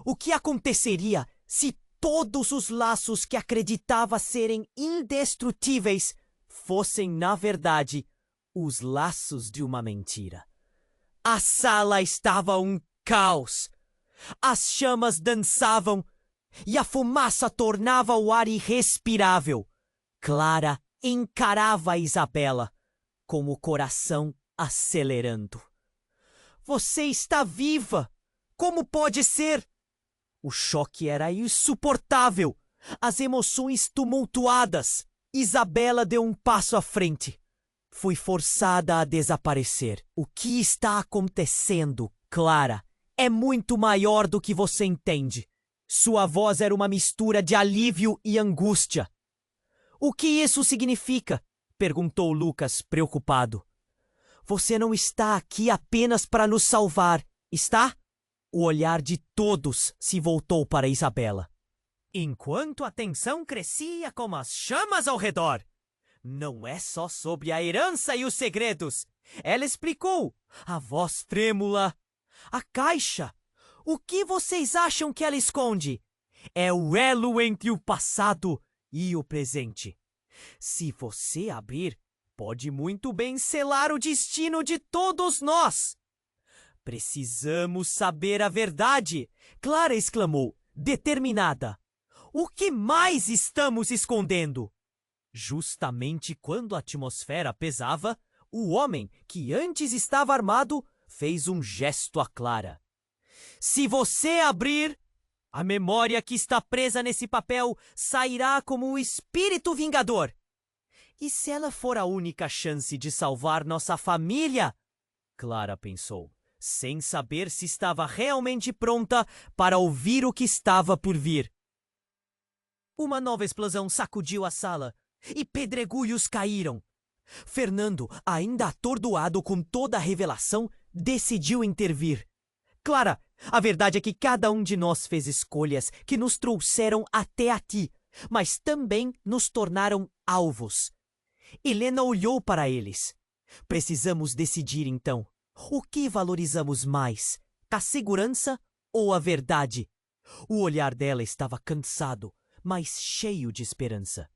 O que aconteceria se todos os laços que acreditava serem indestrutíveis fossem, na verdade, os laços de uma mentira? A sala estava um caos. As chamas dançavam e a fumaça tornava o ar irrespirável. Clara encarava a Isabela, com o coração acelerando. Você está viva! Como pode ser? O choque era insuportável. As emoções tumultuadas. Isabela deu um passo à frente. Fui forçada a desaparecer. O que está acontecendo, Clara, é muito maior do que você entende. Sua voz era uma mistura de alívio e angústia. O que isso significa? Perguntou Lucas, preocupado. Você não está aqui apenas para nos salvar, está? O olhar de todos se voltou para Isabela, enquanto a tensão crescia como as chamas ao redor. Não é só sobre a herança e os segredos. Ela explicou, a voz trêmula. A caixa. O que vocês acham que ela esconde? É o elo entre o passado e o presente. Se você abrir, pode muito bem selar o destino de todos nós. Precisamos saber a verdade, Clara exclamou, determinada. O que mais estamos escondendo? Justamente quando a atmosfera pesava, o homem, que antes estava armado, fez um gesto a Clara. Se você abrir, a memória que está presa nesse papel sairá como o espírito vingador. E se ela for a única chance de salvar nossa família? Clara pensou, sem saber se estava realmente pronta para ouvir o que estava por vir. Uma nova explosão sacudiu a sala e pedregulhos caíram. Fernando, ainda atordoado com toda a revelação, decidiu intervir. Clara, a verdade é que cada um de nós fez escolhas que nos trouxeram até aqui, mas também nos tornaram alvos. Helena olhou para eles. Precisamos decidir então. O que valorizamos mais? A segurança ou a verdade? O olhar dela estava cansado, mas cheio de esperança.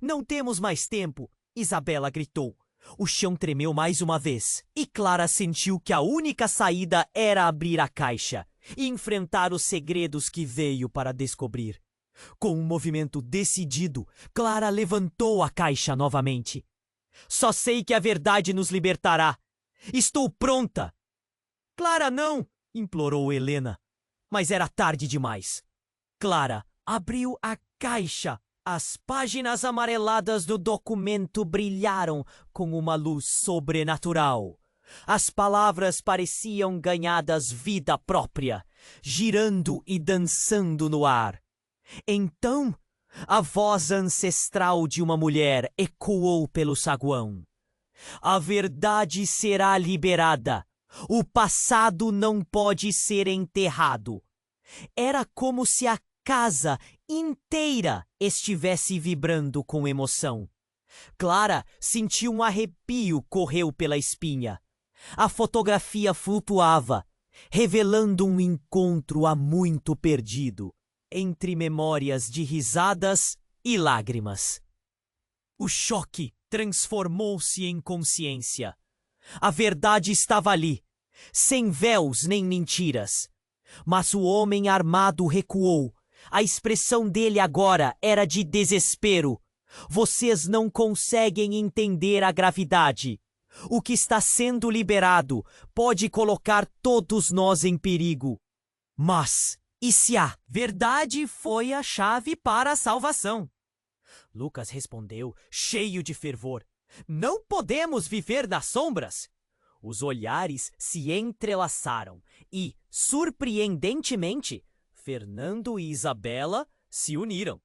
Não temos mais tempo, Isabela gritou. O chão tremeu mais uma vez, e Clara sentiu que a única saída era abrir a caixa e enfrentar os segredos que veio para descobrir. Com um movimento decidido, Clara levantou a caixa novamente. Só sei que a verdade nos libertará. Estou pronta. Clara, não! Implorou Helena. Mas era tarde demais. Clara abriu a caixa. As páginas amareladas do documento brilharam com uma luz sobrenatural. As palavras pareciam ganhadas vida própria, girando e dançando no ar. Então, a voz ancestral de uma mulher ecoou pelo saguão. A verdade será liberada. O passado não pode ser enterrado. Era como se a casa inteira estivesse vibrando com emoção. Clara sentiu um arrepio correu pela espinha. A fotografia flutuava, revelando um encontro há muito perdido, entre memórias de risadas e lágrimas. O choque transformou-se em consciência. A verdade estava ali, sem véus nem mentiras. Mas o homem armado recuou. A expressão dele agora era de desespero. Vocês não conseguem entender a gravidade. O que está sendo liberado pode colocar todos nós em perigo. Mas, e se a verdade foi a chave para a salvação? Lucas respondeu, cheio de fervor. Não podemos viver nas sombras. Os olhares se entrelaçaram e, surpreendentemente, Fernando e Isabela se uniram.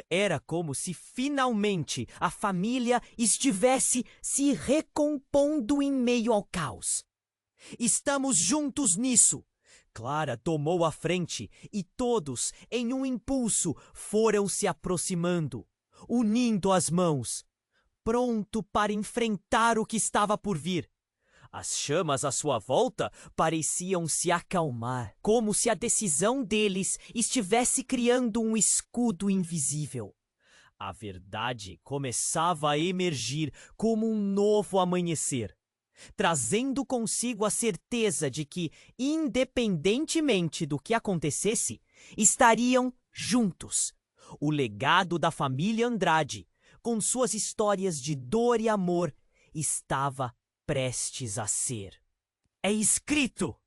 Era como se finalmente a família estivesse se recompondo em meio ao caos. Estamos juntos nisso. Clara tomou a frente e todos, em um impulso, foram se aproximando, unindo as mãos, pronto para enfrentar o que estava por vir. As chamas à sua volta pareciam se acalmar, como se a decisão deles estivesse criando um escudo invisível. A verdade começava a emergir como um novo amanhecer, trazendo consigo a certeza de que, independentemente do que acontecesse, estariam juntos. O legado da família Andrade, com suas histórias de dor e amor, estava prestes a ser. É escrito!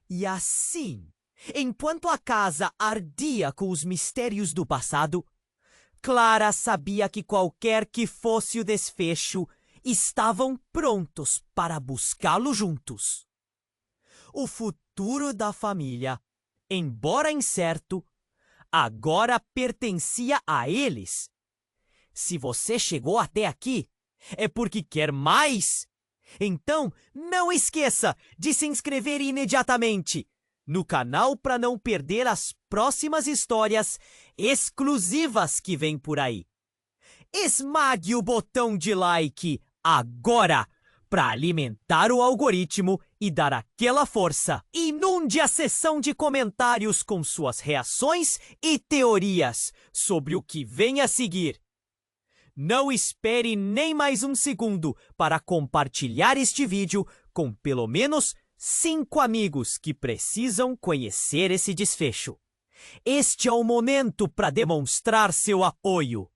E assim, enquanto a casa ardia com os mistérios do passado, Clara sabia que qualquer que fosse o desfecho, estavam prontos para buscá-lo juntos. O futuro da família, embora incerto, agora pertencia a eles. Se você chegou até aqui, é porque quer mais. Então, não esqueça de se inscrever imediatamente no canal para não perder as próximas histórias exclusivas que vêm por aí. Esmague o botão de like agora para alimentar o algoritmo e dar aquela força. Inunde a seção de comentários com suas reações e teorias sobre o que vem a seguir. Não espere nem mais um segundo para compartilhar este vídeo com pelo menos 5 amigos que precisam conhecer esse desfecho. Este é o momento para demonstrar seu apoio.